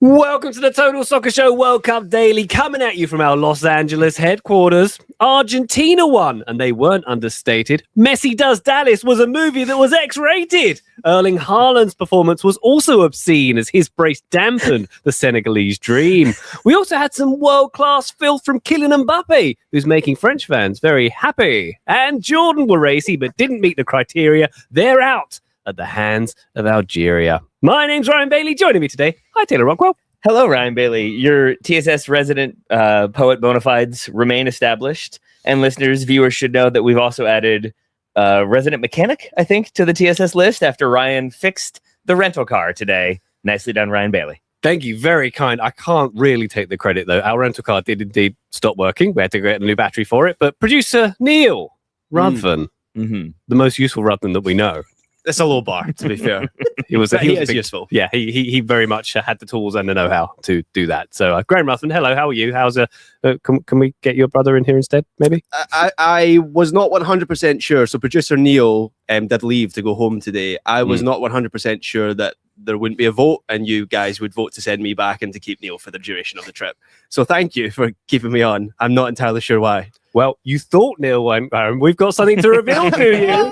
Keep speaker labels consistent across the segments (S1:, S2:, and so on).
S1: Welcome to the Total Soccer Show World Cup Daily, coming at you from our Los Angeles headquarters. Argentina won, and they weren't understated. Messi Does Dallas was a movie that was X-rated. Erling Haaland's performance was also obscene as his brace dampened the Senegalese dream. We also had some world-class filth from Kylian Mbappe, who's making French fans very happy. And Jordan were racy, but didn't meet the criteria. They're out at the hands of Algeria. My name's Ryan Bailey. Joining me today, hi Taylor Rockwell.
S2: Hello, Ryan Bailey. Your TSS resident poet bona fides remain established, and listeners, viewers should know that we've also added resident mechanic, I think, to the TSS list after Ryan fixed the rental car today. Nicely done, Ryan Bailey.
S1: Thank you. Very kind. I can't really take the credit, though. Our rental car did indeed stop working. We had to get a new battery for it. But producer Neil Ruthven, the most useful Ruthven that we know.
S3: It's a low bar, to be fair.
S1: He was
S3: useful.
S1: Yeah, he very much had the tools and the know-how to do that. So, Graham Ruthven, hello, how are you? How's can we get your brother in here instead, maybe?
S3: I was not 100% sure. So producer Neil did leave to go home today. I was not 100% sure that there wouldn't be a vote and you guys would vote to send me back and to keep Neil for the duration of the trip. So thank you for keeping me on. I'm not entirely sure why.
S1: Well, you thought Neil went home. We've got something to reveal to you.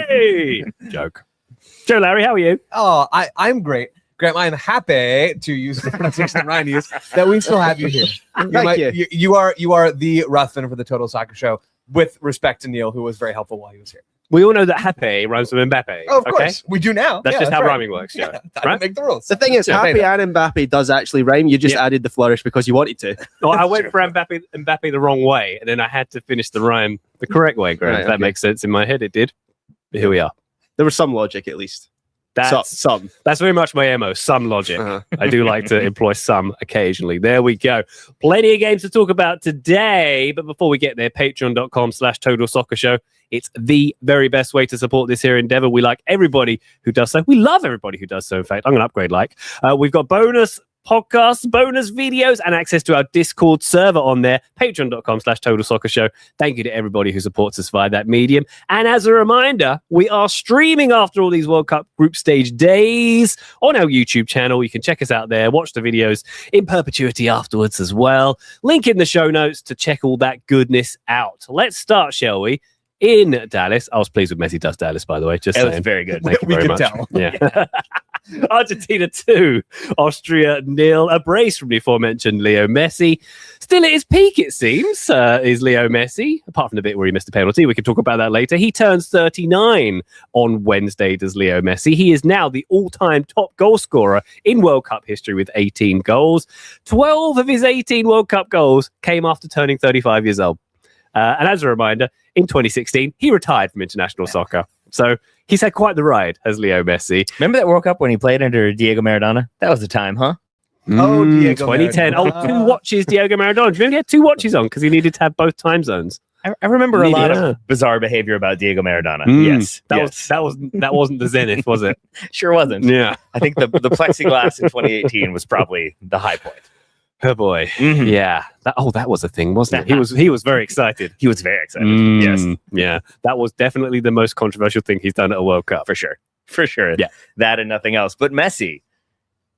S1: Hey! Joke. Joe Larry, how are you?
S4: Oh, I'm great. Graham, I'm happy to use the pronunciation that Ryan used, that we still have you here.
S3: Thank you.
S4: You are the Ruthven for the Total Soccer Show, with respect to Neil, who was very helpful while he was here.
S1: We all know that happy rhymes with Mbappe.
S4: Oh, of course. We do now.
S1: That's just how rhyming works, Joe.
S4: Yeah, that
S1: right?
S4: would make the rules.
S3: The thing is, happy and Mbappe does actually rhyme. You just added the flourish because you wanted to.
S1: Well, I went for Mbappe the wrong way, and then I had to finish the rhyme the correct way, Graham.
S3: Right,
S1: That makes sense in my head. It did. But here we are.
S3: There was some logic, at least. Some.
S1: That's very much my MO, some logic. I do like to employ some occasionally. There we go. Plenty of games to talk about today. But before we get there, patreon.com/Total Soccer Show. It's the very best way to support this here endeavor. We like everybody who does so. We love everybody who does so, in fact. I'm going to upgrade we've got bonus podcasts, bonus videos, and access to our Discord server on there. Patreon.com/Total Soccer Show. Thank you to everybody who supports us via that medium. And as a reminder, we are streaming after all these World Cup group stage days on our YouTube channel. You can check us out there, watch the videos in perpetuity afterwards as well. Link in the show notes to check all that goodness out. Let's start, shall we? In Dallas. I was pleased with Messi Does Dallas, by the way. Just saying.
S2: That was very good.
S1: Thank you very much.
S4: Tell.
S1: Yeah. Argentina 2, Austria 0. A brace from the aforementioned Leo Messi. Still at his peak, it seems, is Leo Messi. Apart from the bit where he missed a penalty. We can talk about that later. He turns 39 on Wednesday, does Leo Messi. He is now the all-time top goal scorer in World Cup history with 18 goals. 12 of his 18 World Cup goals came after turning 35 years old. And as a reminder, in 2016, he retired from international soccer. So he's had quite the ride, has Leo Messi.
S2: Remember that World Cup when he played under Diego Maradona? That was the time, huh?
S4: Oh, Diego
S1: 2010.
S4: Maradona.
S1: 2 watches, Diego Maradona. Do you remember he had 2 watches on because he needed to have both time zones?
S2: I remember a lot of bizarre behavior about Diego Maradona. Yes.
S1: That wasn't the zenith, was it?
S2: Sure wasn't.
S1: Yeah.
S2: I think the plexiglass in 2018 was probably the high point.
S1: Oh boy. Yeah. That was a thing, wasn't it? He was very excited.
S2: He was very excited. Yes.
S1: Yeah. That was definitely the most controversial thing he's done at a World Cup.
S2: For sure.
S1: Yeah.
S2: That and nothing else. But Messi,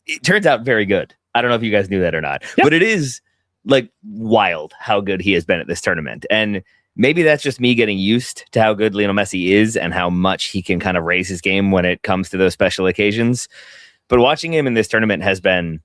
S2: it turns out very good. I don't know if you guys knew that or not. Yep. But it is like wild how good he has been at this tournament. And maybe that's just me getting used to how good Lionel Messi is and how much he can kind of raise his game when it comes to those special occasions. But watching him in this tournament has been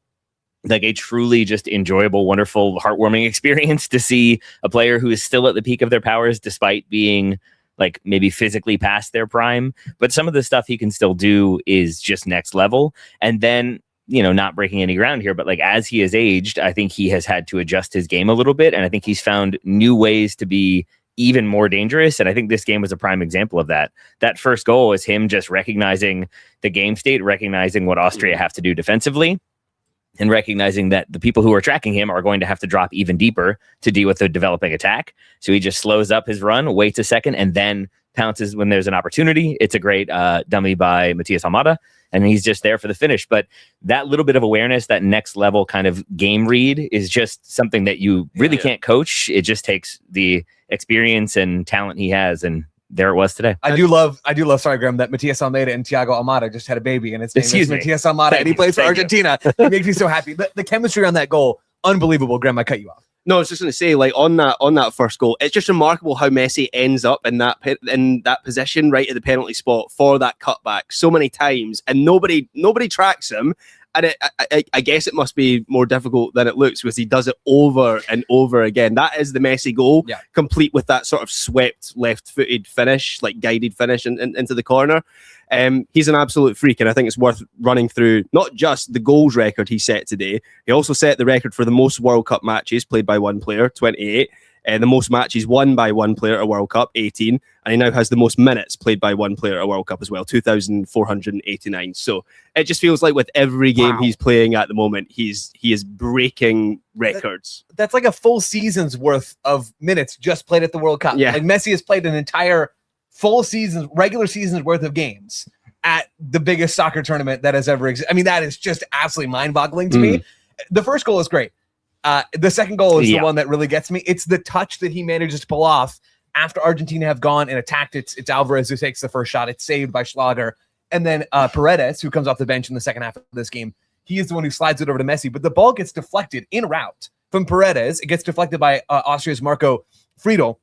S2: like a truly just enjoyable, wonderful, heartwarming experience to see a player who is still at the peak of their powers, despite being like maybe physically past their prime. But some of the stuff he can still do is just next level. And then, you know, not breaking any ground here, but like as he has aged, I think he has had to adjust his game a little bit. And I think he's found new ways to be even more dangerous. And I think this game was a prime example of that. That first goal is him just recognizing the game state, recognizing what Austria have to do defensively, and recognizing that the people who are tracking him are going to have to drop even deeper to deal with the developing attack. So he just slows up his run, waits a second, and then pounces when there's an opportunity. It's a great dummy by Matias Almada, and he's just there for the finish. But that little bit of awareness, that next level kind of game read is just something that you really can't coach. It just takes the experience and talent he has, and there it was today.
S4: I do love, sorry, Graham, that Matias Almeida and Thiago Almada just had a baby, and it's Matias Almada, and he plays for Argentina. It makes me so happy. The chemistry on that goal, unbelievable. Graham, I cut you off.
S3: No, I was just going to say, like on that first goal, it's just remarkable how Messi ends up in that position right at the penalty spot for that cutback so many times, and nobody tracks him. And I guess it must be more difficult than it looks because he does it over and over again. That is the Messi goal, complete with that sort of swept left-footed finish, like guided finish into the corner. He's an absolute freak, and I think it's worth running through not just the goals record he set today. He also set the record for the most World Cup matches played by one player, 28. The most matches won by one player at a World Cup, 18. And he now has the most minutes played by one player at a World Cup as well, 2,489. So it just feels like with every game he's playing at the moment, he is breaking records.
S4: That's like a full season's worth of minutes just played at the World Cup.
S3: Yeah.
S4: Like Messi has played an entire full season, regular season's worth of games at the biggest soccer tournament that has ever existed. I mean, that is just absolutely mind-boggling to me. The first goal is great. The second goal is the one that really gets me. It's the touch that he manages to pull off after Argentina have gone and attacked. It's Alvarez who takes the first shot. It's saved by Schlager. And then Paredes, who comes off the bench in the second half of this game, he is the one who slides it over to Messi. But the ball gets deflected en route from Paredes. It gets deflected by Austria's Marco Friedel.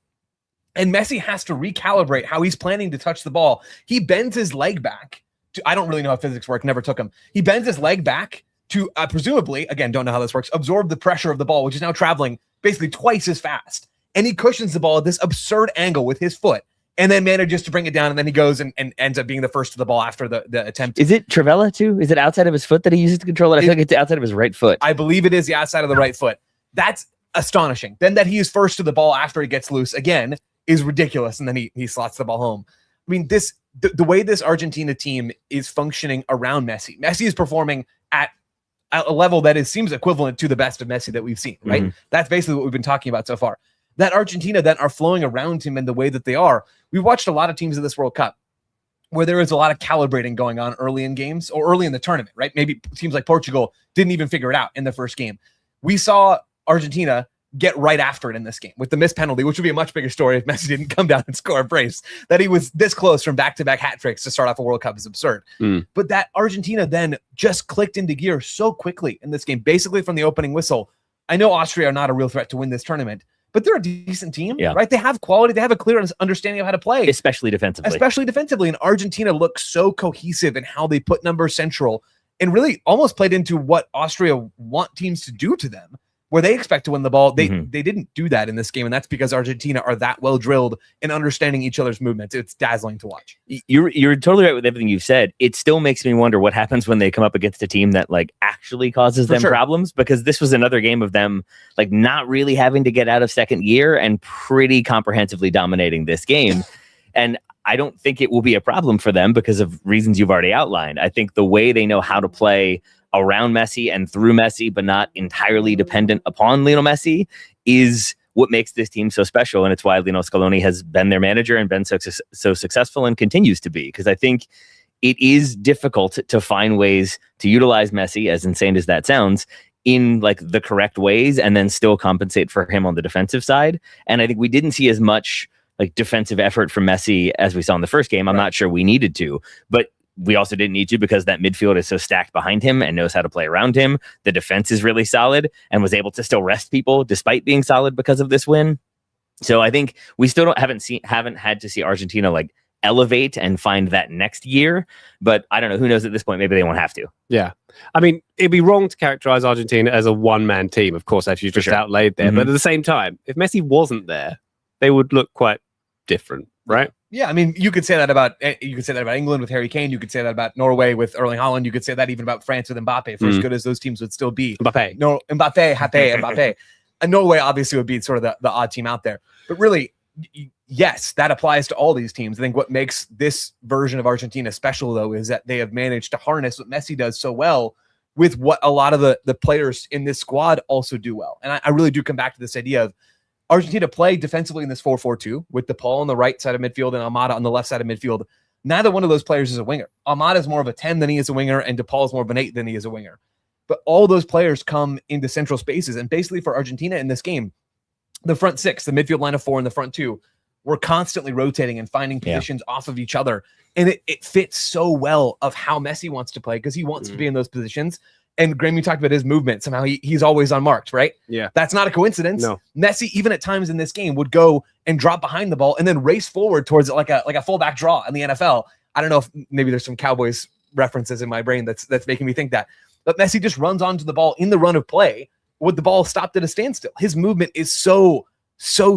S4: And Messi has to recalibrate how he's planning to touch the ball. He bends his leg back. I don't really know how physics work. Never took him. He bends his leg back to presumably, again, don't know how this works, absorb the pressure of the ball, which is now traveling basically twice as fast. And he cushions the ball at this absurd angle with his foot and then manages to bring it down. And then he goes and ends up being the first to the ball after the attempt.
S2: Is it Trivella too? Is it outside of his foot that he uses to control it? I feel like it's outside of his right foot.
S4: I believe it is the outside of the right foot. That's astonishing. Then that he is first to the ball after he gets loose again is ridiculous. And then he slots the ball home. I mean, the way this Argentina team is functioning around Messi. Messi is performing at a level that seems equivalent to the best of Messi that we've seen, right? That's basically what we've been talking about so far. That Argentina then are flowing around him in the way that they are. We've watched a lot of teams in this World Cup where there is a lot of calibrating going on early in games or early in the tournament, right? Maybe teams like Portugal didn't even figure it out in the first game. We saw Argentina get right after it in this game with the missed penalty, which would be a much bigger story if Messi didn't come down and score a brace. That he was this close from back-to-back hat tricks to start off a World Cup is absurd. But that Argentina then just clicked into gear so quickly in this game, basically from the opening whistle. I know Austria are not a real threat to win this tournament, but they're a decent team, right? They have quality. They have a clear understanding of how to play.
S2: Especially defensively.
S4: And Argentina looks so cohesive in how they put numbers central and really almost played into what Austria want teams to do to them, where they expect to win the ball. They didn't do that in this game, and that's because Argentina are that well drilled in understanding each other's movements. It's dazzling to watch.
S2: You're totally right with everything you've said. It still makes me wonder what happens when they come up against a team that like actually causes them problems, because this was another game of them like not really having to get out of second gear and pretty comprehensively dominating this game. And I don't think it will be a problem for them because of reasons you've already outlined. I think the way they know how to play around Messi and through Messi, but not entirely dependent upon Lionel Messi, is what makes this team so special. And it's why Lionel Scaloni has been their manager and been so successful and continues to be. Because I think it is difficult to find ways to utilize Messi, as insane as that sounds, in like the correct ways and then still compensate for him on the defensive side. And I think we didn't see as much like defensive effort from Messi as we saw in the first game. I'm not sure we needed to, but we also didn't need to because that midfield is so stacked behind him and knows how to play around him. The defense is really solid and was able to still rest people despite being solid because of this win. So I think we still haven't had to see Argentina like elevate and find that next year. But I don't know. Who knows at this point? Maybe they won't have to.
S1: Yeah. I mean, it'd be wrong to characterize Argentina as a one-man team, of course, as you just outlaid there. But at the same time, if Messi wasn't there, they would look quite different, right?
S4: Yeah, I mean, you could say that about England with Harry Kane. You could say that about Norway with Erling Haaland. You could say that even about France with Mbappe, for as good as those teams would still be. Mbappe. And Norway obviously would be sort of the odd team out there. But really, yes, that applies to all these teams. I think what makes this version of Argentina special, though, is that they have managed to harness what Messi does so well with what a lot of the players in this squad also do well. And I really do come back to this idea of Argentina play defensively in this 4-4-2 with DePaul on the right side of midfield and Almada on the left side of midfield. Neither one of those players is a winger. Almada is more of a 10 than he is a winger, and DePaul is more of an 8 than he is a winger. But all those players come into central spaces, and basically for Argentina in this game, the front six, the midfield line of 4 and the front 2, we're constantly rotating and finding positions off of each other. And it fits so well of how Messi wants to play because he wants to be in those positions. And Graham, you talked about his movement. Somehow he's always unmarked, right?
S3: Yeah.
S4: That's not a coincidence.
S3: No.
S4: Messi, even at times in this game, would go and drop behind the ball and then race forward towards it like a fullback draw in the NFL. I don't know if maybe there's some Cowboys references in my brain that's making me think that. But Messi just runs onto the ball in the run of play with the ball stopped at a standstill. His movement is so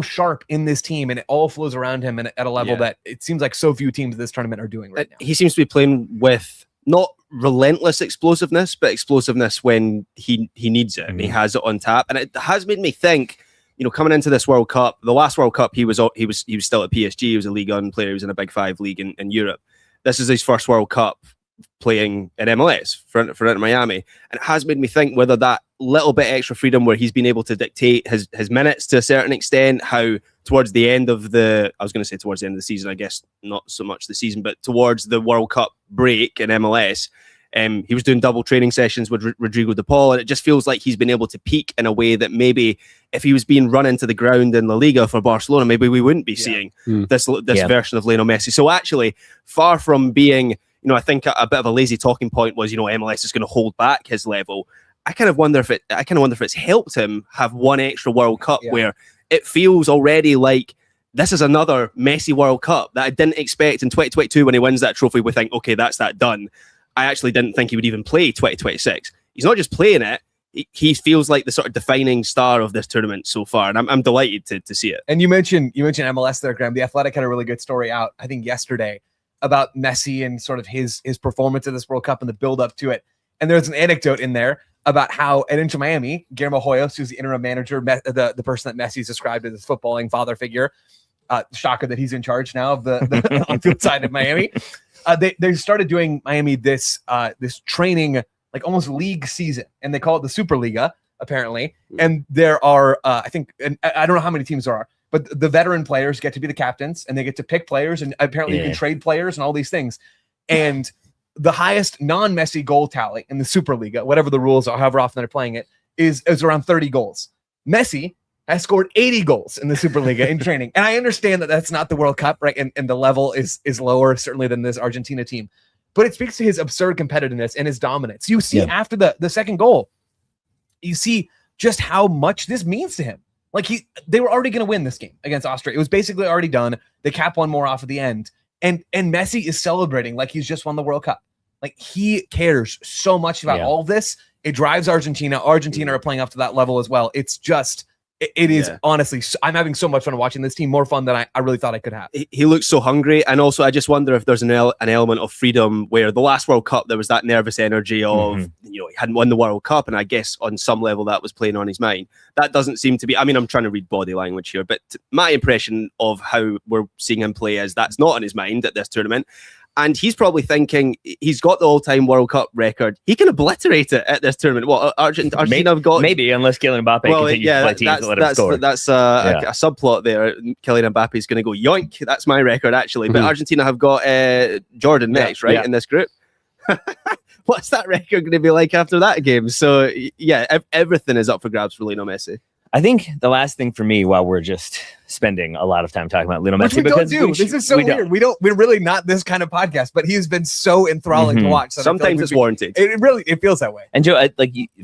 S4: sharp in this team, and it all flows around him and at a level that it seems like so few teams in this tournament are doing right now.
S3: He seems to be playing with not relentless explosiveness, but explosiveness when he needs it, and he has it on tap. And it has made me think, coming into this World Cup, the last World Cup, he was still at PSG. He was a Ligue 1 player. He was in a Big Five league in Europe. This is his first World Cup playing in MLS for Inter Miami, and it has made me think whether that little bit extra freedom where he's been able to dictate his minutes to a certain extent, how towards the end of the season, I guess not so much the season, but towards the World Cup break in MLS, he was doing double training sessions with Rodrigo de Paul, and it just feels like he's been able to peak in a way that maybe if he was being run into the ground in La Liga for Barcelona, maybe we wouldn't be seeing this version of Lionel Messi. So actually, far from being, I think a bit of a lazy talking point was, MLS is going to hold back his level. I kind of wonder if it's helped him have one extra World Cup where it feels already like this is another Messi World Cup that I didn't expect in 2022 when he wins that trophy. We think, okay, that's that done. I actually didn't think he would even play 2026. He's not just playing it. He feels like the sort of defining star of this tournament so far, and I'm delighted to see it.
S4: And you mentioned MLS there, Graham. The Athletic had a really good story out, I think yesterday, about Messi and sort of his performance at this World Cup and the build up to it. And there's an anecdote in there about how at Inter Miami, Guillermo Hoyos, who's the interim manager, the person that Messi's described as his footballing father figure, shocker that he's in charge now of the on-field side of Miami. They started doing Miami this training, like almost league season, and they call it the Superliga, apparently. And there are, I think, and I don't know how many teams there are, but the veteran players get to be the captains, and they get to pick players, and apparently you can trade players and all these things. And the highest non-Messi goal tally in the Superliga, whatever the rules are, however often they're playing it, is around 30 goals. Messi has scored 80 goals in the Superliga in training. And I understand that that's not the World Cup, right? And the level is lower, certainly, than this Argentina team. But it speaks to his absurd competitiveness and his dominance. You see after the second goal, you see just how much this means to him. Like they were already going to win this game against Austria. It was basically already done. They cap one more off at the end. And Messi is celebrating like he's just won the World Cup. Like he cares so much about all of this. It drives Argentina. Argentina are playing up to that level as well. It's just, it is honestly, I'm having so much fun watching this team, more fun than I really thought I could have.
S3: He looks so hungry. And also, I just wonder if there's an element of freedom where the last World Cup, there was that nervous energy of, he hadn't won the World Cup. And I guess on some level that was playing on his mind. That doesn't seem to be, I mean, I'm trying to read body language here, but my impression of how we're seeing him play is that's not on his mind at this tournament. And he's probably thinking he's got the all-time World Cup record. He can obliterate it at this tournament. Well, Argentina have got...
S2: Maybe, unless Kylian Mbappe continues to play teams that let him score.
S3: That's a subplot there. Kylian Mbappe is going to go yoink. That's my record, actually. But Argentina have got Jordan next, right, in this group. What's that record going to be like after that game? So, everything is up for grabs for Lionel Messi.
S2: I think the last thing for me, while we're just spending a lot of time talking about Lionel Messi,
S4: because this is so weird. We're really not this kind of podcast, but he's been so enthralling to watch.
S3: Sometimes it's warranted.
S4: It feels that way.
S2: And Joe,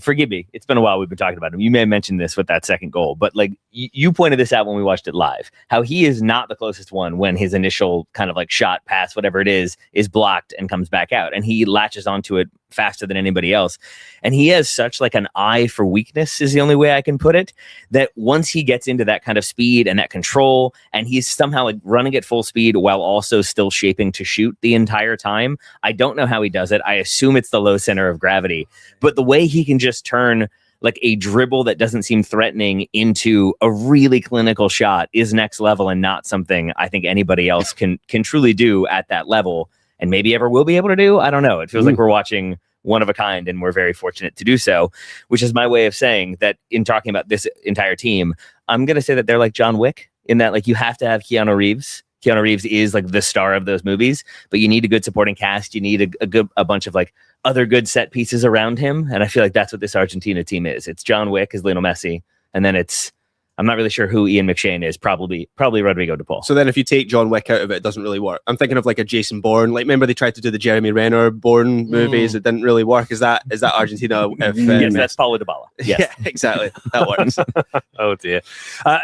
S2: forgive me, it's been a while we've been talking about him. You may have mentioned this with that second goal, but you pointed this out when we watched it live, how he is not the closest one when his initial kind of shot, pass, whatever it is blocked and comes back out, and he latches onto it faster than anybody else. And he has such an eye for weakness, is the only way I can put it, that once he gets into that kind of speed and that control, and he's somehow running at full speed while also still shaping to shoot the entire time. I don't know how he does it. I assume it's the low center of gravity, but the way he can just turn a dribble that doesn't seem threatening into a really clinical shot is next level, and not something I think anybody else can truly do at that level, and maybe ever will be able to do. I don't know. It feels like we're watching one of a kind, and we're very fortunate to do so, which is my way of saying that in talking about this entire team, I'm going to say that they're like John Wick, in that you have to have Keanu Reeves. Keanu Reeves is the star of those movies, but you need a good supporting cast. You need a bunch of other good set pieces around him. And I feel like that's what this Argentina team is. It's John Wick as Lionel Messi, and then it's I'm not really sure who Ian McShane is. Probably Rodrigo de Paul.
S3: So then if you take John Wick out of it, it doesn't really work. I'm thinking of like a Jason Bourne. Like, remember they tried to do the Jeremy Renner Bourne movies? It didn't really work. Is that Argentina?
S2: Yes, that's Paulo Dybala. Yes.
S3: Yeah, exactly. That works.
S1: Oh dear.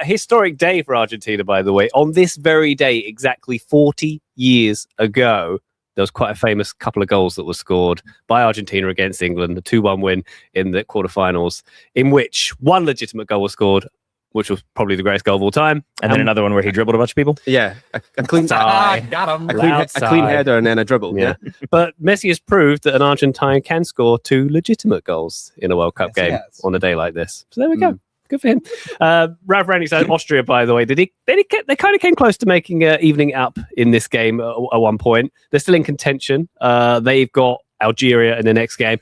S1: Historic day for Argentina, by the way. On this very day, exactly 40 years ago, there was quite a famous couple of goals that were scored by Argentina against England, the 2-1 win in the quarterfinals, in which one legitimate goal was scored, which was probably the greatest goal of all time.
S2: And then another one where he dribbled a bunch of people.
S3: Yeah, a clean
S4: Got him.
S3: a clean header and then a dribble. Yeah.
S1: But Messi has proved that an Argentine can score 2 legitimate goals in a World Cup game on a day like this. So there we go. Good for him. Ralph Rangnick said Austria, by the way, they kind of came close to making evening up in this game at one point. They're still in contention. They've got Algeria in the next game,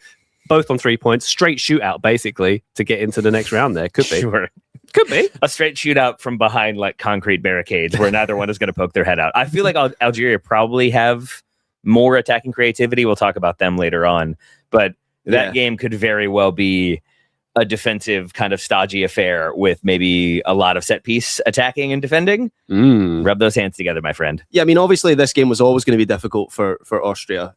S1: both on 3 points. Straight shootout, basically, to get into the next round there. Could be.
S2: Sure.
S1: Could be.
S2: A straight shootout from behind like concrete barricades where neither one is going to poke their head out. I feel like Algeria probably have more attacking creativity. We'll talk about them later on. But that game could very well be a defensive kind of stodgy affair with maybe a lot of set piece attacking and defending. Rub those hands together, my friend.
S3: Yeah, I mean, obviously this game was always going to be difficult for Austria.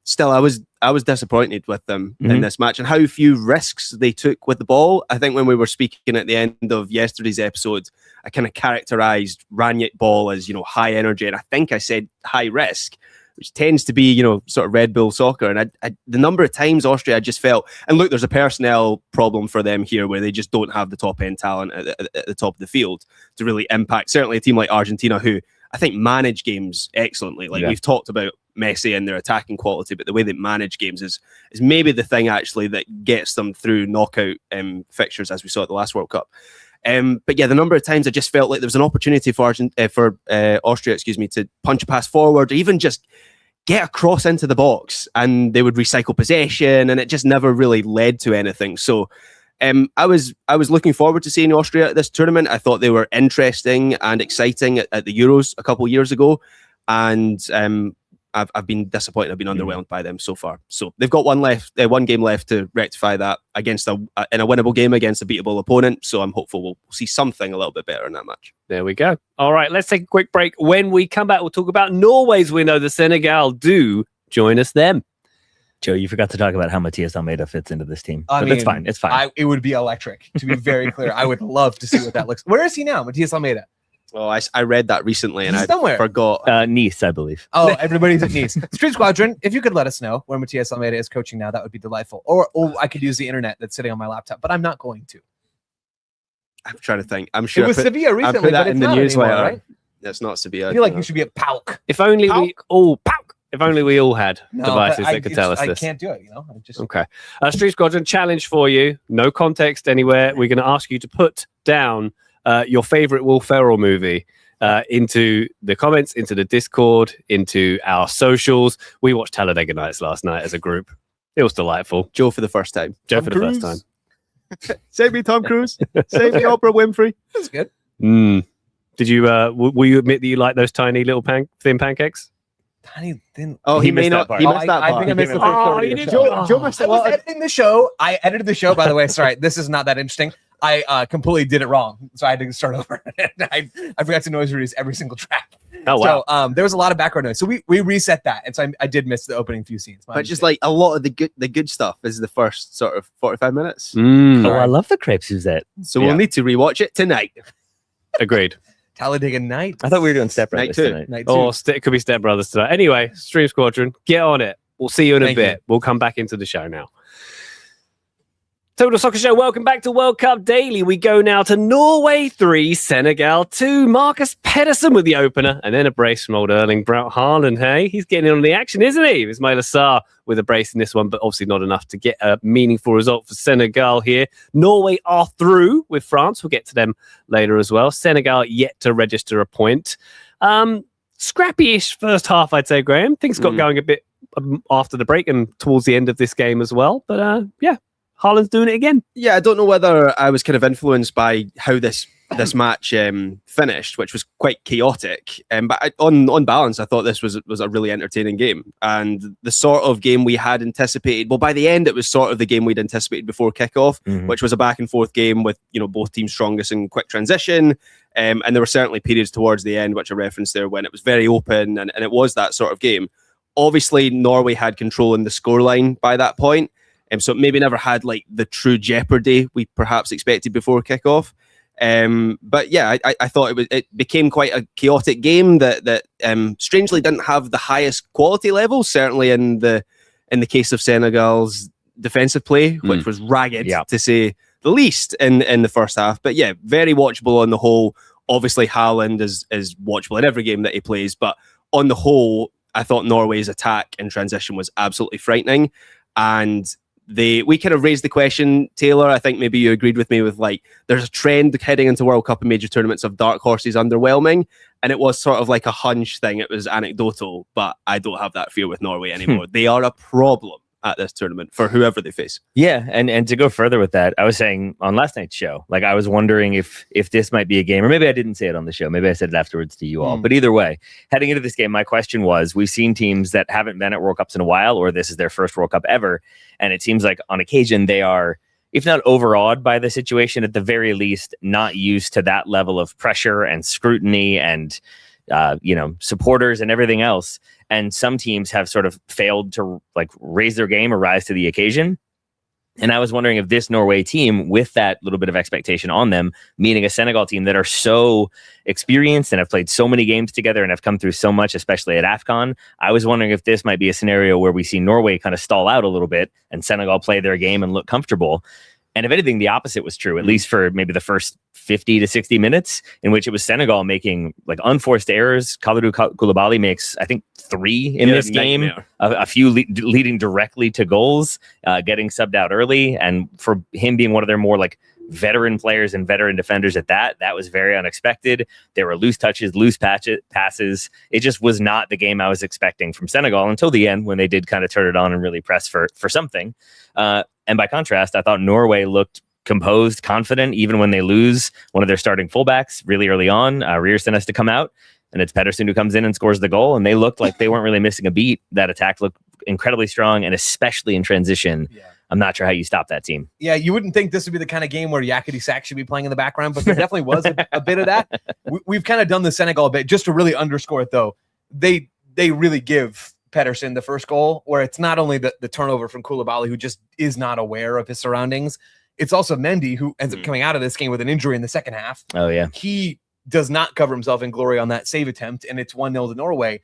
S3: Still, I was disappointed with them in this match and how few risks they took with the ball. I think when we were speaking at the end of yesterday's episode, I kind of characterized Rangnick ball as, high energy, and I think I said high risk, which tends to be, sort of Red Bull soccer. And the number of times Austria, I just felt, and look, there's a personnel problem for them here where they just don't have the top end talent at the top of the field to really impact. Certainly a team like Argentina, who I think manage games excellently. Like we've talked about Messi and their attacking quality, but the way they manage games is maybe the thing actually that gets them through knockout fixtures, as we saw at the last World Cup. But yeah, the number of times I just felt like there was an opportunity for Austria, to punch a pass forward, or even just get a cross into the box, and they would recycle possession, and it just never really led to anything. So I was looking forward to seeing Austria at this tournament. I thought they were interesting and exciting at the Euros a couple of years ago, and I've been disappointed. I've been underwhelmed by them so far. So they've got one game left to rectify that against in a winnable game against a beatable opponent. So I'm hopeful we'll see something a little bit better in that match.
S1: There we go. All right, let's take a quick break. When we come back, we'll talk about Norway's win over Senegal. Do join us then.
S2: Joe, you forgot to talk about how Matias Almeida fits into this team. But it's fine. It's fine.
S4: It would be electric, to be very clear. I would love to see what that looks like. Where is he now, Matias Almeida?
S3: Oh, I read that recently and
S4: somewhere.
S3: I forgot.
S2: Nice, I believe.
S4: Oh, everybody's at Nice. Stream Squadron, if you could let us know where Matias Almeida is coaching now, that would be delightful. Or I could use the internet that's sitting on my laptop, but I'm not going to.
S3: I'm trying to think. I'm sure
S4: it was Sevilla recently,
S3: I put that
S4: but it's
S3: in the
S4: not
S3: newsletter.
S4: anymore, right?
S3: That's not Sevilla.
S4: I feel like you should be at PAOK.
S1: If only we all had devices that could tell us this.
S4: I can't do it,
S1: Okay. Street Squadron challenge for you. No context anywhere. We're going to ask you to put down your favorite Will Ferrell movie into the comments, into the Discord, into our socials. We watched Talladega Nights last night as a group. It was delightful.
S3: Joe for the first time.
S1: Joe for the first time.
S3: Save me, Tom Cruise. Save me, Oprah Winfrey.
S4: That's good.
S1: Did you? Will you admit that you like those tiny little thin pancakes?
S4: Tiny thin.
S3: Oh, he may not. He missed that part.
S4: I think I missed the first part.
S1: You did.
S3: Joe missed it.
S4: I was editing the show. I edited the show. By the way, sorry, this is not that interesting. I completely did it wrong, so I had to start over. I forgot to noise reduce every single track.
S1: Oh wow!
S4: So there was a lot of background noise, so we reset that, and so I did miss the opening few scenes.
S3: But just like a lot of the good stuff is the first sort of 45 minutes.
S2: Oh, I love the crepe Suzette.
S3: So we'll need to rewatch it tonight.
S1: Agreed.
S4: Talladega Night.
S2: I thought we were doing Step Brothers tonight.
S4: Night two.
S1: Oh, it could be Step Brothers tonight. Anyway, Stream Squadron, get on it. We'll see you in a bit. We'll come back into the show now. Total Soccer Show, welcome back to World Cup Daily. We go now to Norway 3, Senegal 2. Marcus Pedersen with the opener, and then a brace from old Erling Braut Haaland. Hey, he's getting in on the action, isn't he? Ismail Assar with a brace in this one, but obviously not enough to get a meaningful result for Senegal here. Norway are through with France. We'll get to them later as well. Senegal yet to register a point. Scrappy-ish first half, I'd say, Graham. Things got going a bit after the break and towards the end of this game as well. But yeah. Haaland's doing it again.
S3: Yeah, I don't know whether I was kind of influenced by how this this match finished, which was quite chaotic. But on balance, I thought this was a really entertaining game, and the sort of game we had anticipated. Well, by the end, it was sort of the game we'd anticipated before kickoff, which was a back and forth game with both teams strongest in quick transition. And there were certainly periods towards the end, which I referenced there, when it was very open, and it was that sort of game. Obviously, Norway had control in the scoreline by that point, so it maybe never had like the true jeopardy we perhaps expected before kickoff. But yeah, I thought it became quite a chaotic game that strangely didn't have the highest quality level, certainly in the case of Senegal's defensive play, which was ragged to say the least in the first half. But yeah, very watchable on the whole. Obviously, Haaland is watchable in every game that he plays, but on the whole, I thought Norway's attack and transition was absolutely frightening. And we kind of raised the question, Taylor, I think maybe you agreed with me with like, there's a trend heading into World Cup and major tournaments of dark horses underwhelming. And it was sort of like a hunch thing. It was anecdotal, but I don't have that fear with Norway anymore. They are a problem at this tournament for whoever they face.
S2: Yeah, and to go further with that, I was saying on last night's show, like I was wondering if this might be a game, or maybe I didn't say it on the show, maybe I said it afterwards to you all. But either way, heading into this game, my question was, we've seen teams that haven't been at World Cups in a while, or this is their first World Cup ever, and it seems like on occasion they are, if not overawed by the situation, at the very least not used to that level of pressure and scrutiny and supporters and everything else. And some teams have sort of failed to like raise their game or rise to the occasion. And I was wondering if this Norway team, with that little bit of expectation on them, meeting a Senegal team that are so experienced and have played so many games together and have come through so much, especially at AFCON, I was wondering if this might be a scenario where we see Norway kind of stall out a little bit and Senegal play their game and look comfortable. And if anything, the opposite was true, at least for maybe the first 50 to 60 minutes, in which it was Senegal making like unforced errors. Kalidou Koulibaly makes, I think, 3 in this game, a few leading directly to goals, getting subbed out early. And for him being one of their more like veteran players and veteran defenders at that was very unexpected. There were loose touches, loose passes. It just was not the game I was expecting from Senegal until the end, when they did kind of turn it on and really press for something. And by contrast, I thought Norway looked composed, confident, even when they lose one of their starting fullbacks really early on. Ryerson has to come out, and it's Pedersen who comes in and scores the goal. And they looked like they weren't really missing a beat. That attack looked incredibly strong, and especially in transition. Yeah. I'm not sure how you stop that team. Yeah,
S4: you wouldn't think this would be the kind of game where Yakety Sack should be playing in the background, but there definitely was a bit of that. We've kind of done the Senegal a bit. Just to really underscore it, though, they really give Pedersen the first goal, where it's not only the turnover from Koulibaly, who just is not aware of his surroundings. It's also Mendy, who ends up coming out of this game with an injury in the second half.
S2: Oh, yeah.
S4: He does not cover himself in glory on that save attempt, and it's 1-0 to Norway.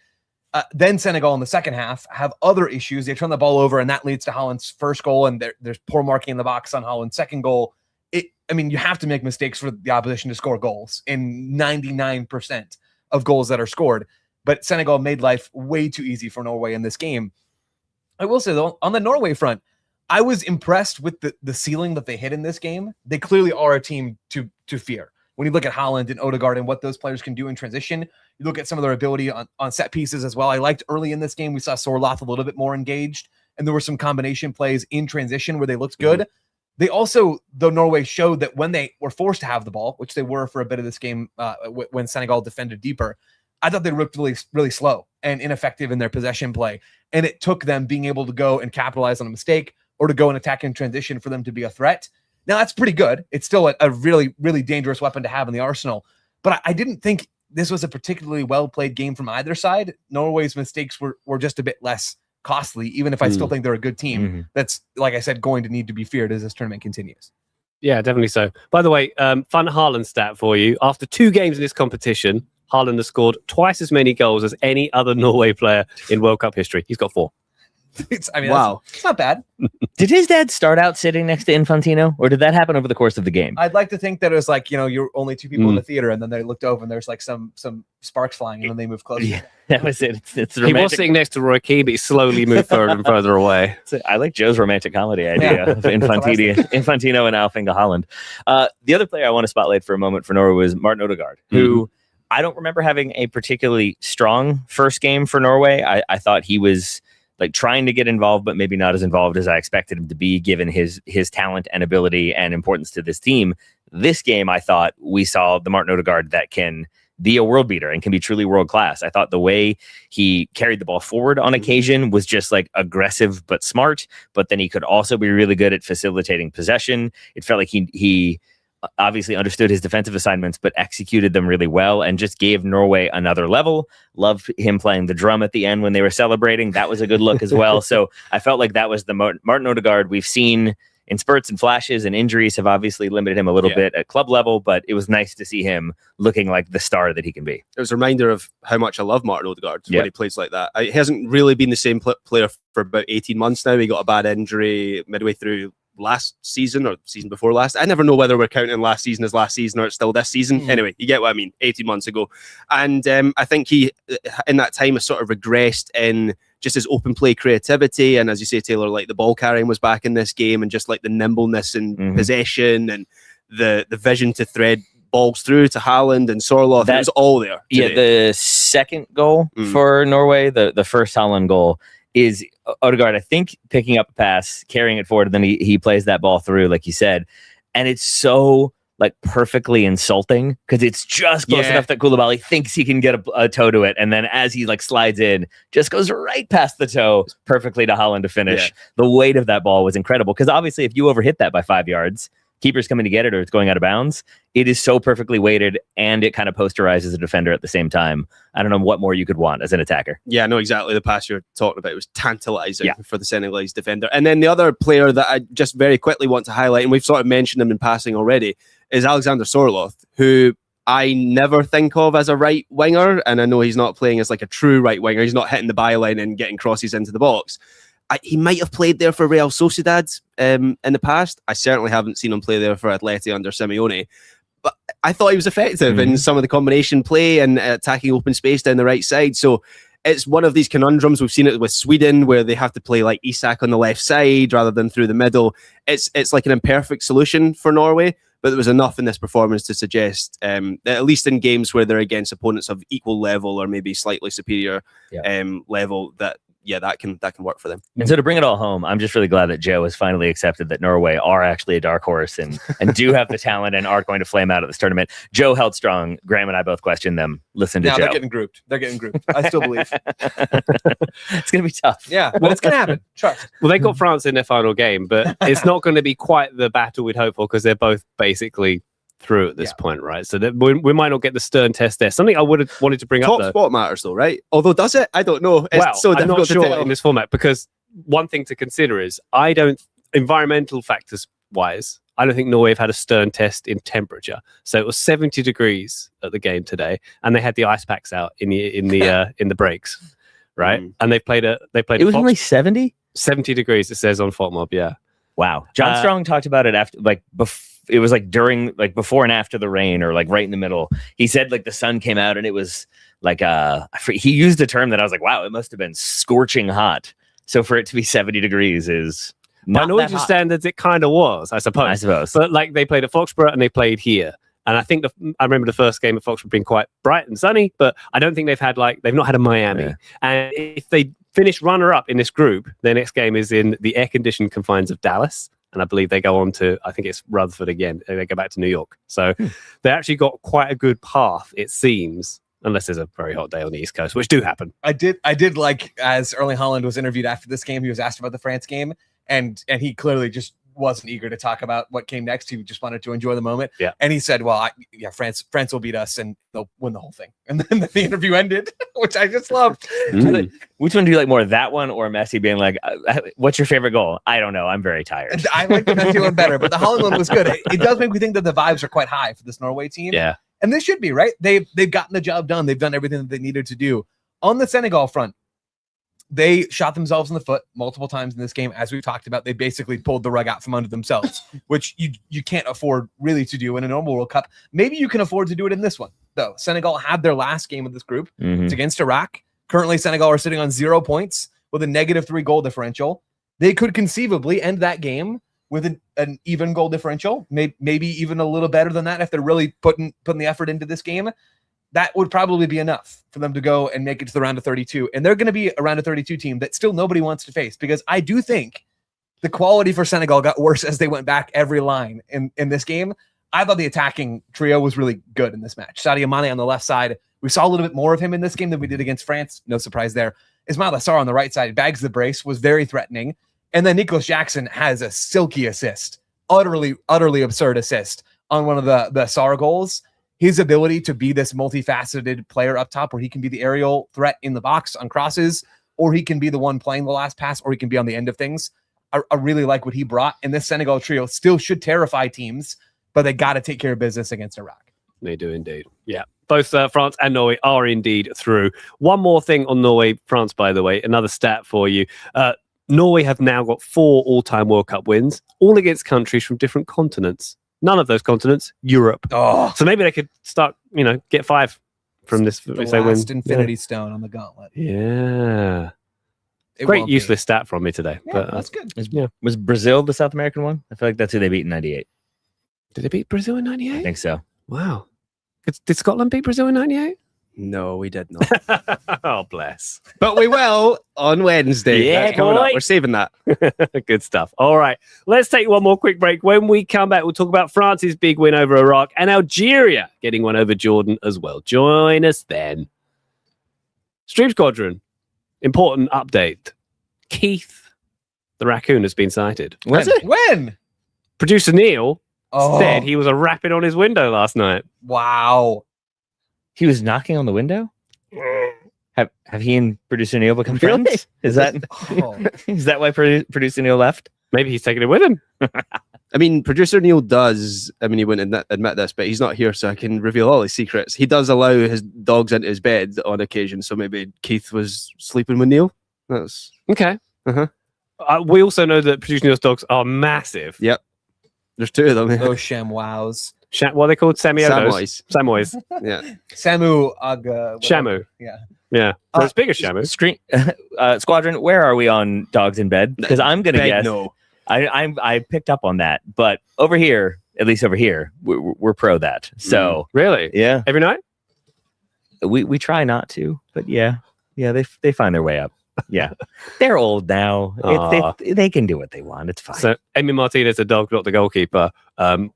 S4: Then Senegal in the second half have other issues. They turn the ball over, and that leads to Haaland's first goal, and there's poor marking in the box on Haaland's second goal. You have to make mistakes for the opposition to score goals in 99% of goals that are scored. But Senegal made life way too easy for Norway in this game. I will say, though, on the Norway front, I was impressed with the ceiling that they hit in this game. They clearly are a team to fear. When you look at Haaland and Odegaard and what those players can do in transition, you look at some of their ability on set pieces as well. I liked early in this game, we saw Sorloth a little bit more engaged, and there were some combination plays in transition where they looked good. They also, though Norway showed that when they were forced to have the ball, which they were for a bit of this game when Senegal defended deeper, I thought they looked really, really slow and ineffective in their possession play. And it took them being able to go and capitalize on a mistake or to go and attack in transition for them to be a threat. Now, that's pretty good. It's still a really, really dangerous weapon to have in the arsenal. But I didn't think this was a particularly well-played game from either side. Norway's mistakes were just a bit less costly, even if I still think they're a good team. That's, like I said, going to need to be feared as this tournament continues.
S1: Yeah, definitely so. By the way, fun Haaland stat for you. After 2 games in this competition, Haaland has scored twice as many goals as any other Norway player in World Cup history. He's got 4.
S4: Wow. It's not bad.
S2: Did his dad start out sitting next to Infantino, or did that happen over the course of the game?
S4: I'd like to think that it was like, you're only 2 people in the theater, and then they looked over and there's like some sparks flying, and then they moved closer.
S2: Yeah, that was it. It's
S1: he was sitting next to Roy Keane, but he slowly moved further and further away.
S2: I like Joe's romantic comedy idea of Infantino and Alfinga Haaland. The other player I want to spotlight for a moment for Norway was Martin Odegaard, who I don't remember having a particularly strong first game for Norway. I thought he was like trying to get involved, but maybe not as involved as I expected him to be, given his talent and ability and importance to this team. This game, I thought we saw the Martin Odegaard that can be a world beater and can be truly world class. I thought the way he carried the ball forward on occasion was just like aggressive but smart, but then he could also be really good at facilitating possession. It felt like he obviously understood his defensive assignments, but executed them really well and just gave Norway another level. Loved him playing the drum at the end when they were celebrating. That was a good look as well. So I felt like that was the Martin Odegaard we've seen in spurts and flashes, and injuries have obviously limited him a little bit at club level, but it was nice to see him looking like the star that he can be.
S3: It was a reminder of how much I love Martin Odegaard when he plays like that. He hasn't really been the same player for about 18 months now. He got a bad injury midway through last season or season before last. I never know whether we're counting last season as last season or it's still this season. Anyway, you get what I mean, 18 months ago. And I think he, in that time, has sort of regressed in just his open play creativity. And as you say, Taylor, like the ball carrying was back in this game, and just like the nimbleness and possession and the vision to thread balls through to Haaland and Sorloth. It was all there today.
S2: Yeah, the second goal for Norway, the first Haaland goal, is Odegaard, I think, picking up a pass, carrying it forward, and then he plays that ball through, like you said. And it's so like perfectly insulting because it's just close enough that Koulibaly thinks he can get a toe to it, and then as he like slides in, just goes right past the toe perfectly to Haaland to finish. The weight of that ball was incredible because obviously if you overhit that by 5 yards, keeper's coming to get it or it's going out of bounds. It is so perfectly weighted, and it kind of posterizes a defender at the same time. I don't know what more you could want as an attacker.
S3: Yeah, no, exactly. The pass you're talking about was tantalizing for the Senegalese defender. And then the other player that I just very quickly want to highlight, and we've sort of mentioned him in passing already, is Alexander Sorloth, who I never think of as a right winger. And I know he's not playing as like a true right winger. He's not hitting the byline and getting crosses into the box. He might have played there for Real Sociedad in the past. I certainly haven't seen him play there for Atleti under Simeone. But I thought he was effective in some of the combination play and attacking open space down the right side. So it's one of these conundrums. We've seen it with Sweden where they have to play like Isak on the left side rather than through the middle. It's like an imperfect solution for Norway, but there was enough in this performance to suggest that at least in games where they're against opponents of equal level or maybe slightly superior level, that can work for them.
S2: And so to bring it all home, I'm just really glad that Joe has finally accepted that Norway are actually a dark horse and do have the talent and are going to flame out at this tournament. Joe held strong. Graham and I both questioned them. Listen to Joe.
S4: They're getting grouped. I still believe.
S2: It's going to be tough.
S4: Yeah, well, it's going to happen. Trust.
S1: Well, they got France in their final game, but it's not going to be quite the battle we'd hope for because they're both basically through at this point, right? So that we might not get the stern test there. Something I would have wanted to bring up.
S3: Top spot matters though, right? Although does it? I don't know. It's so
S1: I'm not
S3: difficult to
S1: sure
S3: tell
S1: in this format because one thing to consider is environmental factors wise, I don't think Norway have had a stern test in temperature. So it was 70 degrees at the game today, and they had the ice packs out in the breaks, right? And they played. It
S2: was only 70
S1: degrees. It says on FOTMob. Yeah.
S2: Wow. John Strong talked about it after, like, it was like during, like, before and after the rain, or like right in the middle. He said like the sun came out and it was like he used a term that I was like, wow, it must have been scorching hot. So for it to be 70 degrees is not
S1: by Norwegian standards, it kind of was, I suppose. But like they played at Foxborough and they played here. And I think I remember the first game of Foxborough being quite bright and sunny, but I don't think they've not had a Miami. Yeah. And if they finish runner-up in this group, their next game is in the air-conditioned confines of Dallas. And I believe they go on to, I think it's Rutherford again. They go back to New York. So they actually got quite a good path, it seems, unless there's a very hot day on the East Coast, which do happen.
S4: I did like, as Erling Haaland was interviewed after this game, he was asked about the France game, and he clearly just wasn't eager to talk about what came next. He just wanted to enjoy the moment. Yeah. And he said, well, France will beat us and they'll win the whole thing. And then the interview ended, which I just loved.
S2: Which one do you like more, that one or Messi being like, what's your favorite goal? I don't know. I'm very tired.
S4: I like the Messi one better, but the Haaland one was good. It does make me think that the vibes are quite high for this Norway team.
S1: Yeah.
S4: And they should be, right? They've gotten the job done. They've done everything that they needed to do. On the Senegal front, they shot themselves in the foot multiple times in this game. As we've talked about, they basically pulled the rug out from under themselves, which you can't afford really to do in a normal World Cup. Maybe you can afford to do it in this one, though. Senegal had their last game of this group. It's against Iraq. Currently, Senegal are sitting on 0 points with a -3 goal differential. They could conceivably end that game with an even goal differential, maybe even a little better than that if they're really putting the effort into this game. that would probably be enough for them to go and make it to the round of 32. And they're going to be a round of 32 team that still nobody wants to face, because I do think the quality for Senegal got worse as they went back every line in this game. I thought the attacking trio was really good in this match. Sadio Mane on the left side. We saw a little bit more of him in this game than we did against France. No surprise there. Ismail Assar on the right side bags the brace, was very threatening. And then Nicholas Jackson has a silky assist, utterly absurd assist on one of the Assar goals. His ability to be this multifaceted player up top, where he can be the aerial threat in the box on crosses, or he can be the one playing the last pass, or he can be on the end of things. I really like what he brought. And this Senegal trio still should terrify teams, but they got to take care of business against Iraq.
S1: They do indeed. Yeah. Both France and Norway are indeed through. One more thing on Norway, France, by the way, another stat for you. Norway have now got 4 all-time World Cup wins, all against countries from different continents. None of those continents, Europe.
S4: Oh,
S1: So maybe they could start, get 5 from this
S4: the
S1: if they win.
S4: last Infinity Stone on the gauntlet.
S1: Yeah.
S4: It
S1: Great
S4: won't be.
S1: useless stat from me today.
S4: Yeah,
S1: but
S4: that's good.
S2: Was Brazil the South American one? I feel like that's who they beat in 98.
S1: Did they beat Brazil in
S2: I
S1: 98?
S2: think so.
S1: Wow. Did Scotland beat Brazil in 98?
S3: No, we did not.
S1: Oh, bless.
S3: But we will on Wednesday.
S1: Yeah,
S3: That's coming up.
S1: boy.
S3: We're saving that.
S1: Good stuff. All right. Let's take one more quick break. When we come back, we'll talk about France's big win over Iraq and Algeria getting one over Jordan as well. Join us then. Stream Squadron. Important update. Keith, the raccoon, has been sighted.
S2: Was it?
S4: When?
S1: Producer Neil
S4: Oh,
S1: said he was a rapping on his window last night.
S4: wow.
S2: He was knocking on the window? Have he and producer Neil become
S1: Really?
S2: friends? Is that
S4: Oh.
S2: is that why producer Neil left?
S1: Maybe he's taking it with him.
S3: I mean, producer Neil does. I mean, he wouldn't admit this, but he's not here, so I can reveal all his secrets. He does allow his dogs into his bed on occasion, so maybe Keith was sleeping with Neil. That's
S1: Okay.
S3: Uh-huh.
S1: We also know that producer Neil's dogs are massive.
S3: Yep. There's 2 of them.
S4: Those ShamWows.
S1: What are they called? Samiodos?
S3: Samois.
S1: Samois.
S3: Yeah.
S4: Samu Aga.
S1: Shamu.
S4: Yeah.
S1: Yeah. They're as big as Shamu.
S2: Screen Squadron, where are we on dogs in bed? Because I'm gonna
S3: Bed,
S2: guess.
S3: no.
S2: I picked up on that, but over here, at least over here, we're pro that. So
S1: Really?
S2: yeah,
S1: Every night?
S2: we try not to, but yeah, they find their way up. Yeah, they're old now. They can do what they want. It's fine.
S1: So Amy Martinez, the dog, not the goalkeeper,